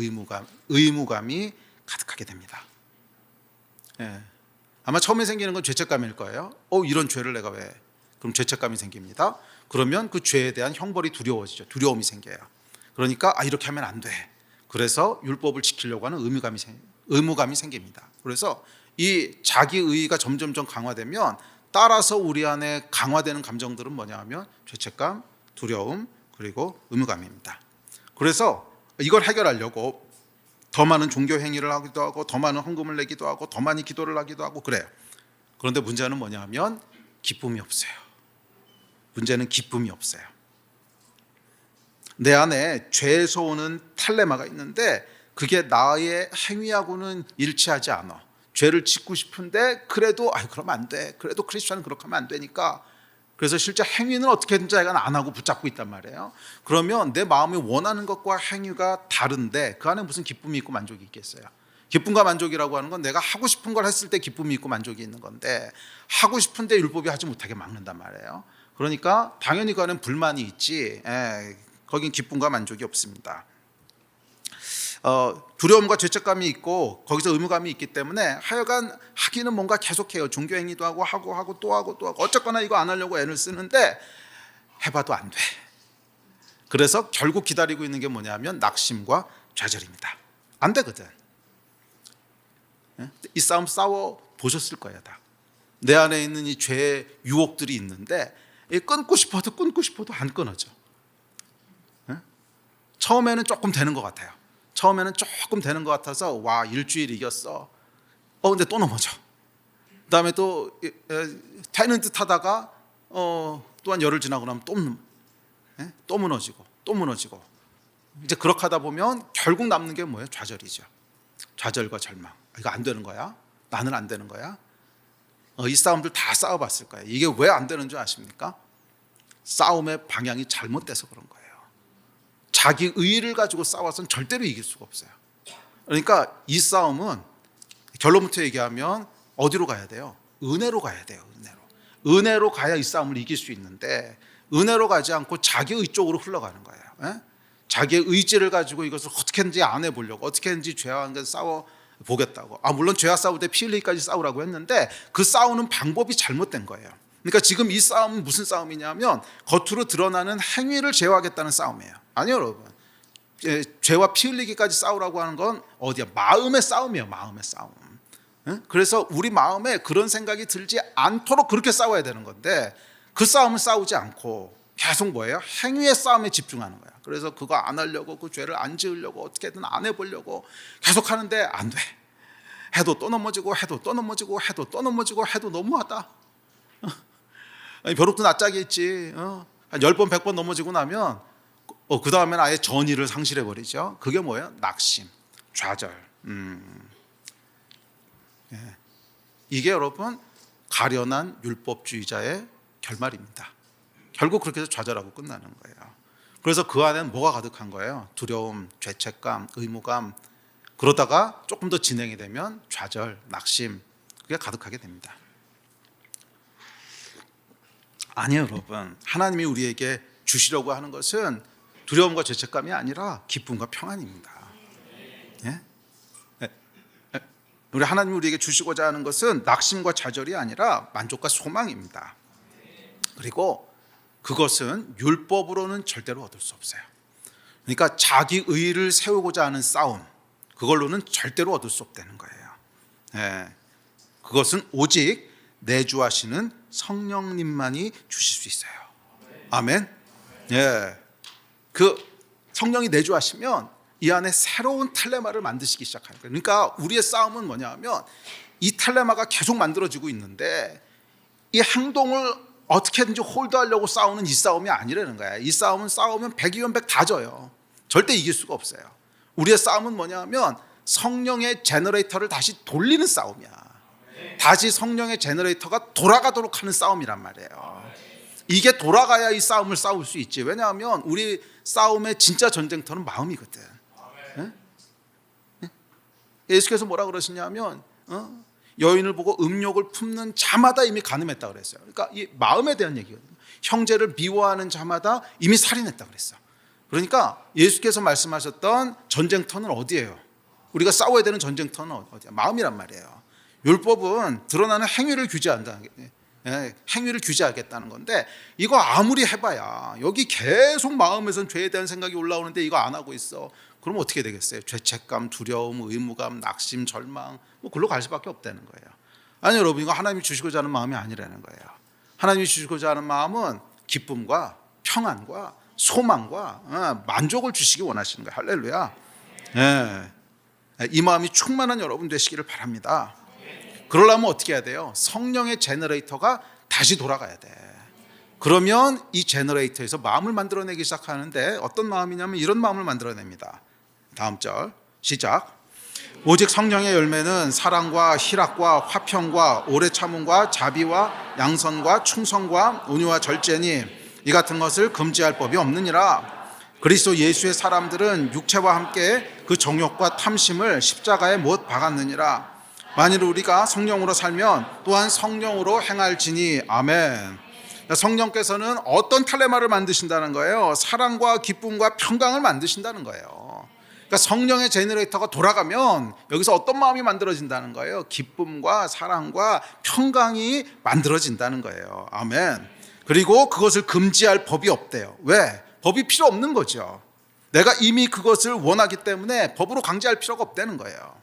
의무감이 가득하게 됩니다. 예. 아마 처음에 생기는 건 죄책감일 거예요. 이런 죄를 내가 왜? 그럼 죄책감이 생깁니다. 그러면 그 죄에 대한 형벌이 두려워지죠. 두려움이 생겨요. 그러니까 이렇게 하면 안 돼. 그래서 율법을 지키려고 하는 의무감이 생깁니다. 그래서 이 자기의가 점점 강화되면 따라서 우리 안에 강화되는 감정들은 뭐냐 하면 죄책감, 두려움, 그리고 의무감입니다. 그래서 이걸 해결하려고 더 많은 종교 행위를 하기도 하고, 더 많은 헌금을 내기도 하고, 더 많이 기도를 하기도 하고 그래요. 그런데 문제는 뭐냐 하면 기쁨이 없어요. 문제는 기쁨이 없어요. 내 안에 죄에서 오는 탈레마가 있는데 그게 나의 행위하고는 일치하지 않아. 죄를 짓고 싶은데 그래도 그러면 안 돼. 그래도 크리스천은 그렇게 하면 안 되니까. 그래서 실제 행위는 어떻게든지 안 하고 붙잡고 있단 말이에요. 그러면 내 마음이 원하는 것과 행위가 다른데 그 안에 무슨 기쁨이 있고 만족이 있겠어요? 기쁨과 만족이라고 하는 건 내가 하고 싶은 걸 했을 때 기쁨이 있고 만족이 있는 건데, 하고 싶은데 율법이 하지 못하게 막는단 말이에요. 그러니까 당연히 그 안에 불만이 있지, 거긴 기쁨과 만족이 없습니다. 두려움과 죄책감이 있고 거기서 의무감이 있기 때문에 하여간 하기는 뭔가 계속해요. 종교행위도 하고 또 하고 어쨌거나 이거 안 하려고 애를 쓰는데 해봐도 안 돼. 그래서 결국 기다리고 있는 게 뭐냐면 낙심과 좌절입니다. 안 되거든. 이 싸움 싸워 보셨을 거예요. 다. 내 안에 있는 이 죄의 유혹들이 있는데 끊고 싶어도 안 끊어져. 처음에는 조금 되는 것 같아요. 처음에는 조금 되는 것 같아서 일주일 이겼어. 근데 또 넘어져. 그다음에 또 되는 듯 하다가 또한 열흘 지나고 나면 또 무너지고 이제 그렇게 하다 보면 결국 남는 게 뭐예요? 좌절이죠. 좌절과 절망. 이거 안 되는 거야? 나는 안 되는 거야? 이 싸움들 다 싸워봤을 거예요. 이게 왜 안 되는 줄 아십니까? 싸움의 방향이 잘못돼서 그런 거예요. 자기 의의를 가지고 싸워서는 절대로 이길 수가 없어요. 그러니까 이 싸움은 결론부터 얘기하면 어디로 가야 돼요? 은혜로 가야 돼요. 은혜로 가야 이 싸움을 이길 수 있는데, 은혜로 가지 않고 자기 의 쪽으로 흘러가는 거예요. 자기의 의지를 가지고 이것을 어떻게든지 안 해보려고, 어떻게든지 죄와 싸워 보겠다고. 물론 죄와 싸울 때 피 흘리기까지 싸우라고 했는데 그 싸우는 방법이 잘못된 거예요. 그러니까 지금 이 싸움은 무슨 싸움이냐면 겉으로 드러나는 행위를 제어하겠다는 싸움이에요. 아니요, 여러분. 죄와 피 흘리기까지 싸우라고 하는 건 어디야? 마음의 싸움이에요. 마음의 싸움. 그래서 우리 마음에 그런 생각이 들지 않도록 그렇게 싸워야 되는 건데, 그 싸움을 싸우지 않고 계속 뭐예요? 행위의 싸움에 집중하는 거야. 그래서 그거 안 하려고, 그 죄를 안 지으려고, 어떻게든 안 해보려고 계속 하는데 안 돼. 해도 또 넘어지고 해도 너무하다. 벼룩도 낯짝이 있지. 한 10번 100번 넘어지고 나면 그 다음에는 아예 전의를 상실해버리죠. 그게 뭐예요? 낙심, 좌절. 이게 여러분 가련한 율법주의자의 결말입니다. 결국 그렇게 해서 좌절하고 끝나는 거예요. 그래서 그 안에는 뭐가 가득한 거예요? 두려움, 죄책감, 의무감. 그러다가 조금 더 진행이 되면 좌절, 낙심, 그게 가득하게 됩니다. 아니에요, 여러분. 하나님이 우리에게 주시려고 하는 것은 두려움과 죄책감이 아니라 기쁨과 평안입니다. 예? 우리 하나님이 우리에게 주시고자 하는 것은 낙심과 좌절이 아니라 만족과 소망입니다. 그리고 그것은 율법으로는 절대로 얻을 수 없어요. 그러니까 자기 의를 세우고자 하는 싸움, 그걸로는 절대로 얻을 수 없다는 거예요. 예. 그것은 오직 내주하시는 성령님만이 주실 수 있어요. 아멘. 예. 그 성령이 내주하시면 이 안에 새로운 텔레마를 만드시기 시작하는 거예요. 그러니까 우리의 싸움은 뭐냐 하면 이 텔레마가 계속 만들어지고 있는데 이 행동을 어떻게든지 홀드하려고 싸우는 이 싸움이 아니라는 거야. 이 싸움은 싸우면 100이면 100 다 져요. 절대 이길 수가 없어요. 우리의 싸움은 뭐냐 하면 성령의 제너레이터를 다시 돌리는 싸움이야. 다시 성령의 제너레이터가 돌아가도록 하는 싸움이란 말이에요. 이게 돌아가야 이 싸움을 싸울 수 있지. 왜냐하면 우리 싸움의 진짜 전쟁터는 마음이거든. 예수께서 뭐라 그러시냐면 여인을 보고 음욕을 품는 자마다 이미 간음했다 그랬어요. 그러니까 이 마음에 대한 얘기거든요. 형제를 미워하는 자마다 이미 살인했다 그랬어. 그러니까 예수께서 말씀하셨던 전쟁터는 어디예요? 우리가 싸워야 되는 전쟁터는 어디야? 마음이란 말이에요. 율법은 드러나는 행위를 규제한다. 행위를 규제하겠다는 건데 이거 아무리 해봐야 여기 계속 마음에선 죄에 대한 생각이 올라오는데 이거 안 하고 있어. 그럼 어떻게 되겠어요? 죄책감, 두려움, 의무감, 낙심, 절망 뭐 글로 갈 수밖에 없다는 거예요. 아니 여러분, 이거 하나님이 주시고자 하는 마음이 아니라는 거예요. 하나님이 주시고자 하는 마음은 기쁨과 평안과 소망과 만족을 주시기 원하시는 거예요. 할렐루야. 네. 이 마음이 충만한 여러분 되시기를 바랍니다. 그러려면 어떻게 해야 돼요? 성령의 제너레이터가 다시 돌아가야 돼. 그러면 이 제너레이터에서 마음을 만들어내기 시작하는데 어떤 마음이냐면 이런 마음을 만들어냅니다. 다음 절 시작. 오직 성령의 열매는 사랑과 희락과 화평과 오래 참음과 자비와 양선과 충성과 온유와 절제니 이 같은 것을 금지할 법이 없느니라. 그리스도 예수의 사람들은 육체와 함께 그 정욕과 탐심을 십자가에 못 박았느니라. 만일 우리가 성령으로 살면 또한 성령으로 행할지니. 아멘. 성령께서는 어떤 텔레마를 만드신다는 거예요? 사랑과 기쁨과 평강을 만드신다는 거예요. 그러니까 성령의 제너레이터가 돌아가면 여기서 어떤 마음이 만들어진다는 거예요? 기쁨과 사랑과 평강이 만들어진다는 거예요. 아멘. 그리고 그것을 금지할 법이 없대요. 왜? 법이 필요 없는 거죠. 내가 이미 그것을 원하기 때문에 법으로 강제할 필요가 없다는 거예요.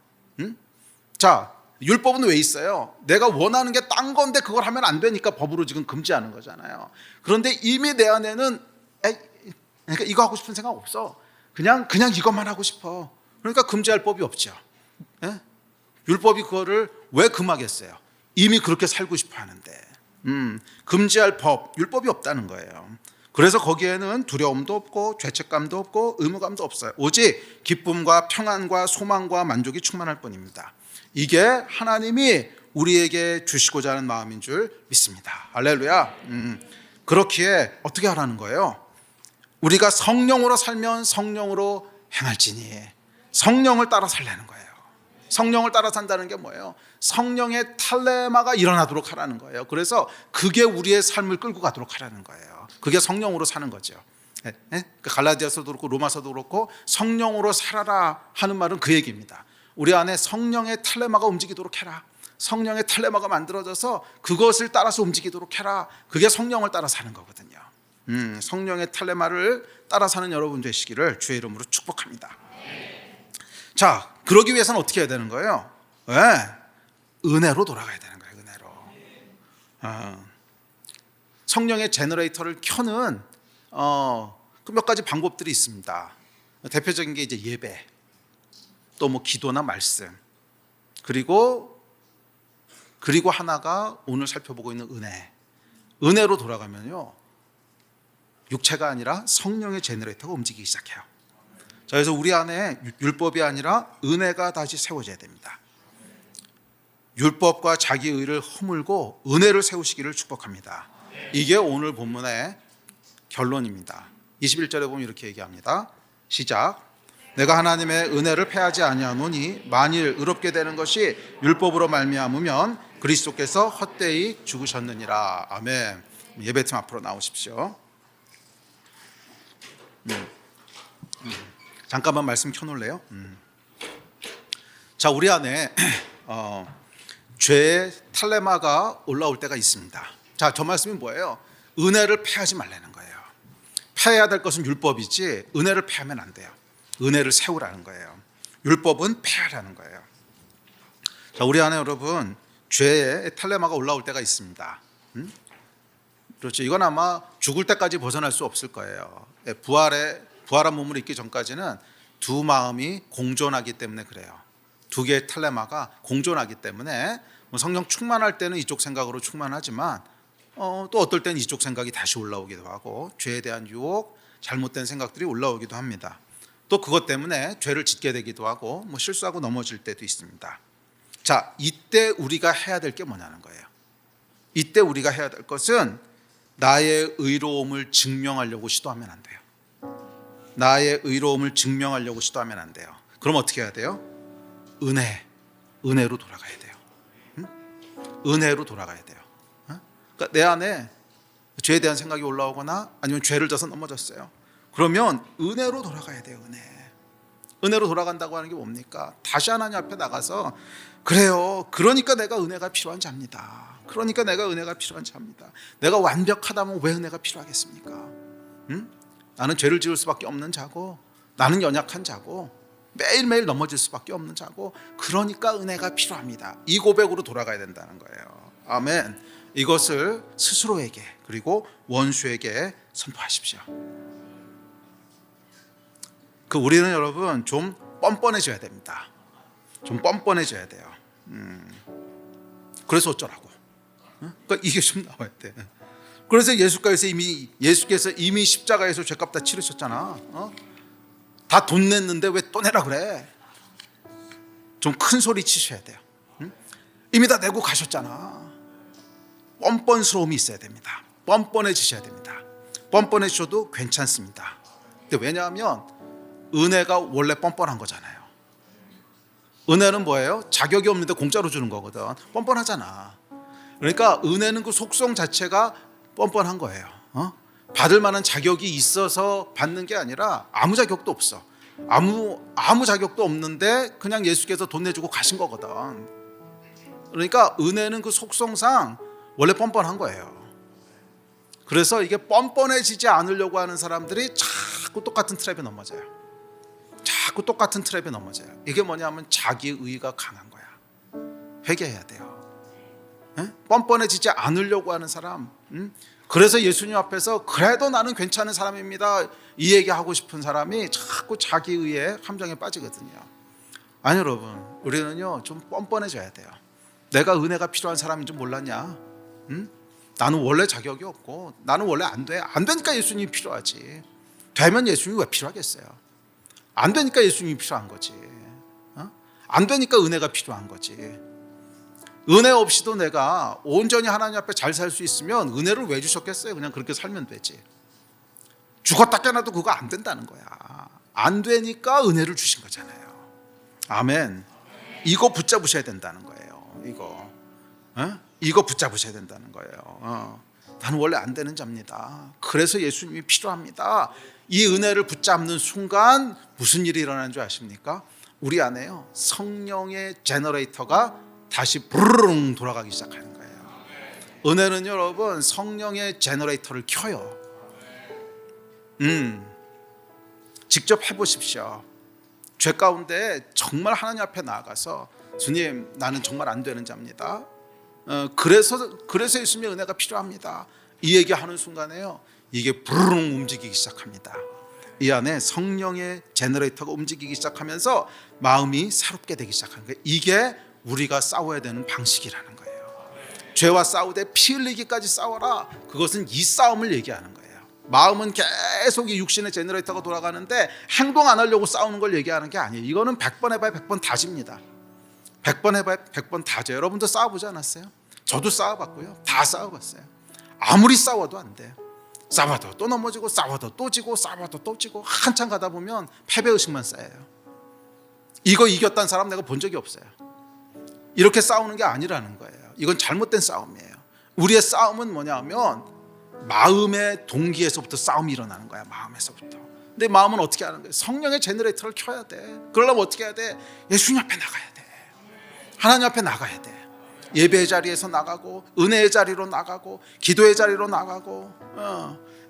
자, 율법은 왜 있어요? 내가 원하는 게 딴 건데 그걸 하면 안 되니까 법으로 지금 금지하는 거잖아요. 그런데 이미 내 안에는 그러니까 이거 하고 싶은 생각 없어. 그냥 이것만 하고 싶어. 그러니까 금지할 법이 없죠. 예? 율법이 그거를 왜 금하겠어요? 이미 그렇게 살고 싶어 하는데. 금지할 법, 율법이 없다는 거예요. 그래서 거기에는 두려움도 없고 죄책감도 없고 의무감도 없어요. 오직 기쁨과 평안과 소망과 만족이 충만할 뿐입니다. 이게 하나님이 우리에게 주시고자 하는 마음인 줄 믿습니다. 할렐루야. 그렇기에 어떻게 하라는 거예요? 우리가 성령으로 살면 성령으로 행할지니. 성령을 따라 살라는 거예요. 성령을 따라 산다는 게 뭐예요? 성령의 텔레마가 일어나도록 하라는 거예요. 그래서 그게 우리의 삶을 끌고 가도록 하라는 거예요. 그게 성령으로 사는 거죠. 갈라디아서도 그렇고 로마서도 그렇고 성령으로 살아라 하는 말은 그 얘기입니다. 우리 안에 성령의 텔레마가 움직이도록 해라. 성령의 텔레마가 만들어져서 그것을 따라서 움직이도록 해라. 그게 성령을 따라 사는 거거든요. 성령의 텔레마를 따라 사는 여러분 되시기를 주의 이름으로 축복합니다. 자, 그러기 위해서는 어떻게 해야 되는 거예요? 네. 은혜로 돌아가야 되는 거예요. 은혜로. 성령의 제너레이터를 켜는 그 몇 가지 방법들이 있습니다. 대표적인 게 이제 예배, 또 뭐 기도나 말씀, 그리고 하나가 오늘 살펴보고 있는 은혜. 은혜로 돌아가면요, 육체가 아니라 성령의 제너레이터가 움직이기 시작해요. 자, 그래서 우리 안에 율법이 아니라 은혜가 다시 세워져야 됩니다. 율법과 자기 의를 허물고 은혜를 세우시기를 축복합니다. 이게 오늘 본문의 결론입니다. 21절에 보면 이렇게 얘기합니다. 시작. 내가 하나님의 은혜를 패하지 아니하노니 만일 의롭게 되는 것이 율법으로 말미암으면 그리스도께서 헛되이 죽으셨느니라. 아멘. 예배팀 앞으로 나오십시오. 잠깐만 말씀 켜놓을래요? 자, 우리 안에 죄의 탈레마가 올라올 때가 있습니다. 자, 저 말씀이 뭐예요? 은혜를 패하지 말라는 거예요. 패해야 될 것은 율법이지 은혜를 패하면 안 돼요. 은혜를 세우라는 거예요. 율법은 패하라는 거예요. 자, 우리 안에 여러분 죄의 탈레마가 올라올 때가 있습니다. 그렇죠. 이건 아마 죽을 때까지 벗어날 수 없을 거예요. 부활한 몸을 입기 전까지는 두 마음이 공존하기 때문에 그래요. 두 개의 탈레마가 공존하기 때문에 성령 충만할 때는 이쪽 생각으로 충만하지만 또 어떨 때는 이쪽 생각이 다시 올라오기도 하고 죄에 대한 유혹, 잘못된 생각들이 올라오기도 합니다. 또 그것 때문에 죄를 짓게 되기도 하고 실수하고 넘어질 때도 있습니다. 자, 이때 우리가 해야 될 게 뭐냐는 거예요. 이때 우리가 해야 될 것은 나의 의로움을 증명하려고 시도하면 안 돼요. 나의 의로움을 증명하려고 시도하면 안 돼요. 그럼 어떻게 해야 돼요? 은혜로 돌아가야 돼요. 은혜로 돌아가야 돼요. 그러니까 내 안에 죄에 대한 생각이 올라오거나 아니면 죄를 져서 넘어졌어요. 그러면 은혜로 돌아가야 돼요. 은혜로 돌아간다고 하는 게 뭡니까? 다시 하나님 앞에 나가서 그래요. 그러니까 내가 은혜가 필요한 자입니다. 그러니까 내가 은혜가 필요한 자입니다. 내가 완벽하다면 왜 은혜가 필요하겠습니까? 나는 죄를 지을 수밖에 없는 자고 나는 연약한 자고 매일매일 넘어질 수밖에 없는 자고 그러니까 은혜가 필요합니다. 이 고백으로 돌아가야 된다는 거예요. 아멘. 이것을 스스로에게 그리고 원수에게 선포하십시오. 우리는 여러분 좀 뻔뻔해져야 됩니다. 좀 뻔뻔해져야 돼요. 그래서 어쩌라고? 그러니까 이게 좀 나와야 돼. 그래서 예수께서 이미 십자가에서 죄값 다 치르셨잖아. 다 돈 냈는데 왜 또 내라 그래? 좀 큰 소리 치셔야 돼요. 이미 다 내고 가셨잖아. 뻔뻔스러움이 있어야 됩니다. 뻔뻔해지셔야 됩니다. 뻔뻔해지셔도 괜찮습니다. 근데 왜냐하면 은혜가 원래 뻔뻔한 거잖아요. 은혜는 뭐예요? 자격이 없는데 공짜로 주는 거거든. 뻔뻔하잖아. 그러니까 은혜는 그 속성 자체가 뻔뻔한 거예요. 받을 만한 자격이 있어서 받는 게 아니라 아무 자격도 없어. 아무 자격도 없는데 그냥 예수께서 돈 내주고 가신 거거든. 그러니까 은혜는 그 속성상 원래 뻔뻔한 거예요. 그래서 이게 뻔뻔해지지 않으려고 하는 사람들이 자꾸 똑같은 트랩에 넘어져요. 자꾸 똑같은 트랩에 넘어져요. 이게 뭐냐면 자기 의의가 강한 거야. 회개해야 돼요. 뻔뻔해지지 않으려고 하는 사람. 그래서 예수님 앞에서 그래도 나는 괜찮은 사람입니다 이 얘기하고 싶은 사람이 자꾸 자기 의의 함정에 빠지거든요. 아니 여러분, 우리는요 좀 뻔뻔해져야 돼요. 내가 은혜가 필요한 사람인 줄 몰랐냐? 나는 원래 자격이 없고 나는 원래 안 돼. 안 되니까 예수님이 필요하지. 되면 예수님이 왜 필요하겠어요? 안 되니까 예수님이 필요한 거지. 안 되니까 은혜가 필요한 거지. 은혜 없이도 내가 온전히 하나님 앞에 잘 살 수 있으면 은혜를 왜 주셨겠어요? 그냥 그렇게 살면 되지. 죽었다 깨나도 그거 안 된다는 거야. 안 되니까 은혜를 주신 거잖아요. 아멘. 이거 붙잡으셔야 된다는 거예요. 이거 붙잡으셔야 된다는 거예요. 나는 원래 안 되는 자입니다. 그래서 예수님이 필요합니다. 이 은혜를 붙잡는 순간 무슨 일이 일어나는 줄 아십니까? 우리 안에요 성령의 제너레이터가 다시 부르릉 돌아가기 시작하는 거예요. 은혜는 여러분 성령의 제너레이터를 켜요. 직접 해보십시오. 죄 가운데 정말 하나님 앞에 나아가서 주님 나는 정말 안 되는 자입니다. 그래서 예수님의 은혜가 필요합니다. 이 얘기하는 순간에요 이게 부르릉 움직이기 시작합니다. 이 안에 성령의 제너레이터가 움직이기 시작하면서 마음이 새롭게 되기 시작하는 거예요. 이게 우리가 싸워야 되는 방식이라는 거예요. 죄와 싸우되 피 흘리기까지 싸워라. 그것은 이 싸움을 얘기하는 거예요. 마음은 계속 이 육신의 제너레이터가 돌아가는데 행동 안 하려고 싸우는 걸 얘기하는 게 아니에요. 이거는 100번 해봐야 100번 다집니다. 100번 해봐야 100번 다져. 여러분도 싸워보지 않았어요? 저도 싸워봤고요. 다 싸워봤어요. 아무리 싸워도 안 돼요. 싸워도 또 넘어지고, 싸워도 또 지고, 싸워도 또 지고, 한참 가다 보면 패배의식만 쌓여요. 이거 이겼다는 사람 내가 본 적이 없어요. 이렇게 싸우는 게 아니라는 거예요. 이건 잘못된 싸움이에요. 우리의 싸움은 뭐냐면 마음의 동기에서부터 싸움이 일어나는 거야. 마음에서부터. 근데 마음은 어떻게 하는 거예요? 성령의 제너레이터를 켜야 돼. 그러려면 어떻게 해야 돼? 예수님 앞에 나가야 돼. 하나님 앞에 나가야 돼. 예배의 자리에서 나가고, 은혜의 자리로 나가고, 기도의 자리로 나가고,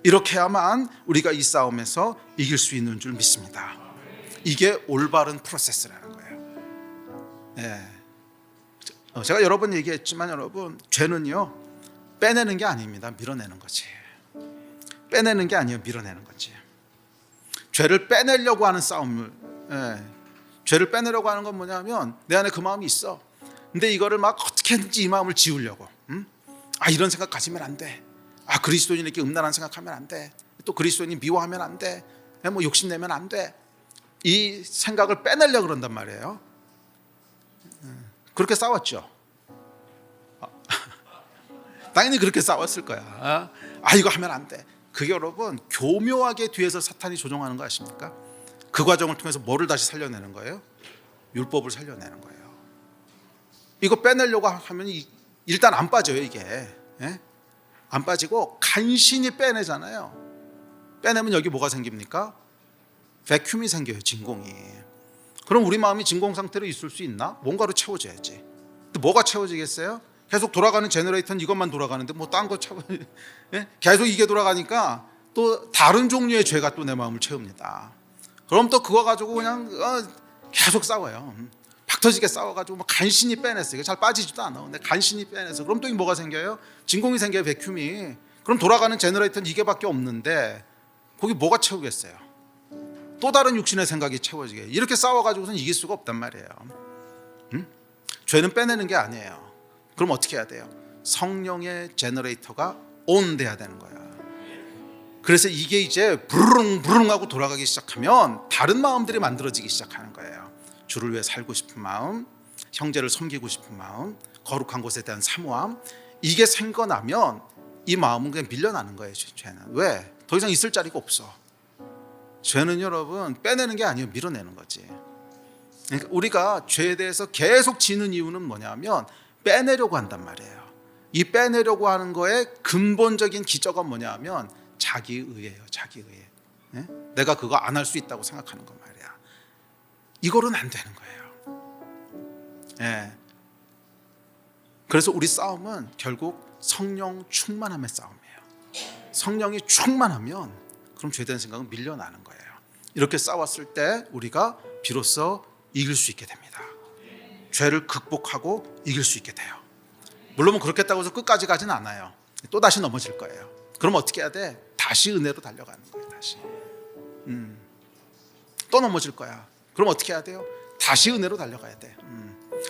이렇게 해야만 우리가 이 싸움에서 이길 수 있는 줄 믿습니다. 이게 올바른 프로세스라는 거예요. 예. 제가 여러 번 얘기했지만 여러분, 죄는요 빼내는 게 아닙니다. 밀어내는 거지. 빼내는 게 아니에요. 밀어내는 거지. 죄를 빼내려고 하는 싸움을, 죄를 빼내려고 하는 건 뭐냐면 내 안에 그 마음이 있어. 근데 이거를 막 어떻게든지 이 마음을 지우려고, 이런 생각 가지면 안 돼. 그리스도인이 이렇게 음란한 생각하면 안 돼. 또 그리스도인이 미워하면 안 돼. 뭐 욕심내면 안 돼. 이 생각을 빼내려고 그런단 말이에요. 그렇게 싸웠죠. 당연히 그렇게 싸웠을 거야. 이거 하면 안 돼. 그게 여러분 교묘하게 뒤에서 사탄이 조종하는 거 아십니까? 그 과정을 통해서 뭐를 다시 살려내는 거예요? 율법을 살려내는 거예요. 이거 빼내려고 하면 일단 안 빠져요. 이게 안 빠지고 간신히 빼내잖아요. 빼내면 여기 뭐가 생깁니까? 배큐음이 생겨요. 진공이. 그럼 우리 마음이 진공 상태로 있을 수 있나? 뭔가로 채워져야지. 근데 뭐가 채워지겠어요? 계속 돌아가는 제너레이터는 이것만 돌아가는데 뭐 딴 거 채워, 계속 이게 돌아가니까 또 다른 종류의 죄가 또 내 마음을 채웁니다. 그럼 또 그거 가지고 그냥 계속 싸워요. 박터지게 싸워가지고 막 간신히 빼냈어요. 이게 잘 빠지지도 않아. 근데 간신히 빼내서 그럼 또 뭐가 생겨요? 진공이 생겨요. 배큐음이. 그럼 돌아가는 제너레이터는 이게밖에 없는데 거기 뭐가 채우겠어요? 또 다른 육신의 생각이 채워지게. 이렇게 싸워가지고선 이길 수가 없단 말이에요. 죄는 빼내는 게 아니에요. 그럼 어떻게 해야 돼요? 성령의 제너레이터가 온 돼야 되는 거야. 그래서 이게 이제 부르릉 부르릉 하고 돌아가기 시작하면 다른 마음들이 만들어지기 시작하는 거예요. 주를 위해 살고 싶은 마음, 형제를 섬기고 싶은 마음, 거룩한 곳에 대한 사모함, 이게 생겨나면 이 마음은 그냥 밀려나는 거예요. 죄는. 왜? 더 이상 있을 자리가 없어. 죄는 여러분 빼내는 게 아니에요. 밀어내는 거지. 그러니까 우리가 죄에 대해서 계속 지는 이유는 뭐냐면 빼내려고 한단 말이에요. 이 빼내려고 하는 거의 근본적인 기저가 뭐냐면 자기의예요. 자기의해. 내가 그거 안 할 수 있다고 생각하는 거 말이야. 이거는 안 되는 거예요. 그래서 우리 싸움은 결국 성령 충만함의 싸움이에요. 성령이 충만하면 그럼 죄된 생각은 밀려나는 거예요. 이렇게 싸웠을 때 우리가 비로소 이길 수 있게 됩니다. 죄를 극복하고 이길 수 있게 돼요. 물론 그렇게 했다고 해서 끝까지 가진 않아요. 또 다시 넘어질 거예요. 그럼 어떻게 해야 돼? 다시 은혜로 달려가는 거예요. 다시. 또 넘어질 거야. 그럼 어떻게 해야 돼요? 다시 은혜로 달려가야 돼.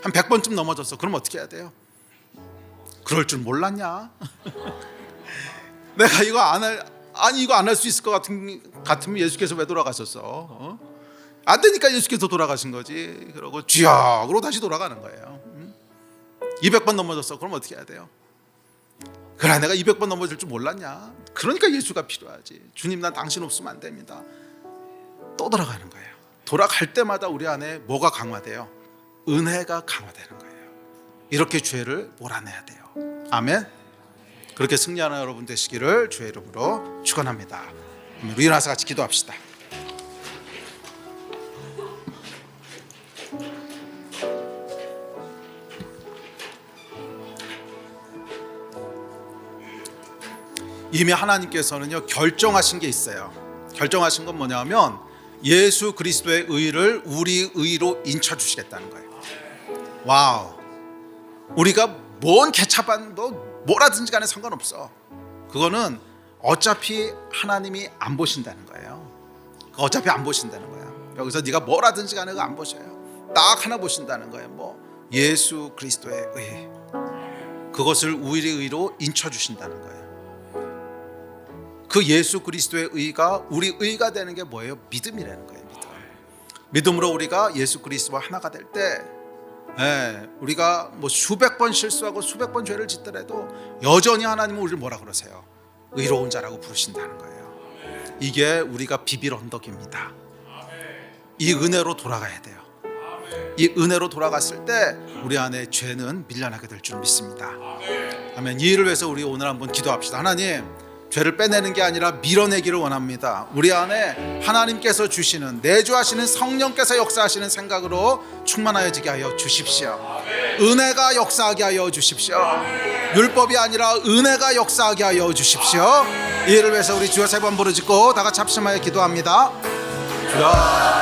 한 100번쯤 넘어졌어. 그럼 어떻게 해야 돼요? 그럴 줄 몰랐냐? 내가 이거 안 할 수 있을 것 같으면 예수께서 왜 돌아가셨어? 안 되니까 예수께서 돌아가신 거지. 그러고 주역으로 다시 돌아가는 거예요. 200번 넘어졌어. 그럼 어떻게 해야 돼요? 그래, 내가 200번 넘어질 줄 몰랐냐? 그러니까 예수가 필요하지. 주님, 난 당신 없으면 안 됩니다. 또 돌아가는 거예요. 돌아갈 때마다 우리 안에 뭐가 강화돼요? 은혜가 강화되는 거예요. 이렇게 죄를 몰아내야 돼요. 아멘. 그렇게 승리하는 여러분 되시기를 주의 이름으로 축원합니다. 우리 일어나서 같이 기도합시다. 이미 하나님께서는요 결정하신 게 있어요. 결정하신 건 뭐냐면 예수 그리스도의 의를 우리 의로 인쳐 주시겠다는 거예요. 와우. 우리가 뭔 개차반 뭐라든지 간에 상관없어. 그거는 어차피 하나님이 안 보신다는 거예요. 어차피 안 보신다는 거야. 여기서 네가 뭐라든지 간에 안 보셔요. 딱 하나 보신다는 거예요. 뭐 예수 그리스도의 의. 그것을 우리 의로 인쳐 주신다는 거예요. 그 예수 그리스도의 의가 우리 의가 되는 게 뭐예요? 믿음이라는 거예요. 믿음으로 우리가 예수 그리스도와 하나가 될 때 우리가 뭐 수백 번 실수하고 수백 번 죄를 짓더라도 여전히 하나님은 우리를 뭐라 그러세요? 의로운 자라고 부르신다는 거예요. 이게 우리가 비빌 언덕입니다. 이 은혜로 돌아가야 돼요. 이 은혜로 돌아갔을 때 우리 안에 죄는 밀려나게 될 줄 믿습니다. 아멘. 이 일을 위해서 우리 오늘 한번 기도합시다. 하나님, 죄를 빼내는 게 아니라 밀어내기를 원합니다. 우리 안에 하나님께서 주시는, 내주하시는 성령께서 역사하시는 생각으로 충만하여지게 하여 주십시오. 은혜가 역사하게 하여 주십시오. 율법이 아니라 은혜가 역사하게 하여 주십시오. 이 일을 위해서 우리 주여 세 번 부르짖고 다 같이 합심하여 기도합니다. 주여.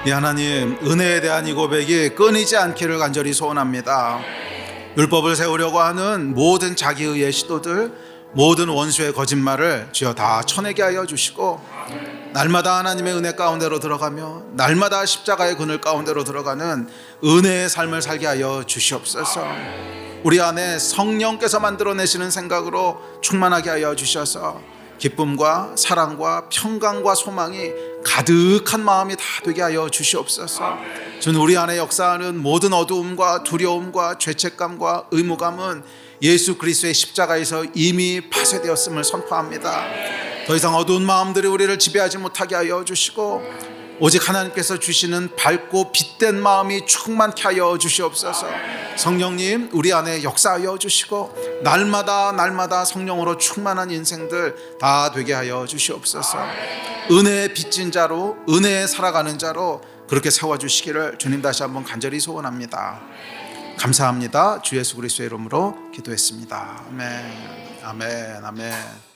네, 하나님, 은혜에 대한 이 고백이 끊이지 않기를 간절히 소원합니다. 율법을 세우려고 하는 모든 자기의의 시도들, 모든 원수의 거짓말을 주여 다 쳐내게 하여 주시고, 날마다 하나님의 은혜 가운데로 들어가며 날마다 십자가의 그늘 가운데로 들어가는 은혜의 삶을 살게 하여 주시옵소서. 우리 안에 성령께서 만들어내시는 생각으로 충만하게 하여 주셔서 기쁨과 사랑과 평강과 소망이 가득한 마음이 다 되게 하여 주시옵소서. 주는 우리 안에 역사하는 모든 어두움과 두려움과 죄책감과 의무감은 예수 그리스도의 십자가에서 이미 파쇄되었음을 선포합니다. 더 이상 어두운 마음들이 우리를 지배하지 못하게 하여 주시고, 오직 하나님께서 주시는 밝고 빛된 마음이 충만케 하여 주시옵소서. 성령님, 우리 안에 역사하여 주시고 날마다 성령으로 충만한 인생들 다 되게 하여 주시옵소서. 은혜의 빚진 자로, 은혜에 살아가는 자로 그렇게 세워주시기를 주님 다시 한번 간절히 소원합니다. 감사합니다. 주 예수 그리스도의 이름으로 기도했습니다. 아멘, 아멘, 아멘.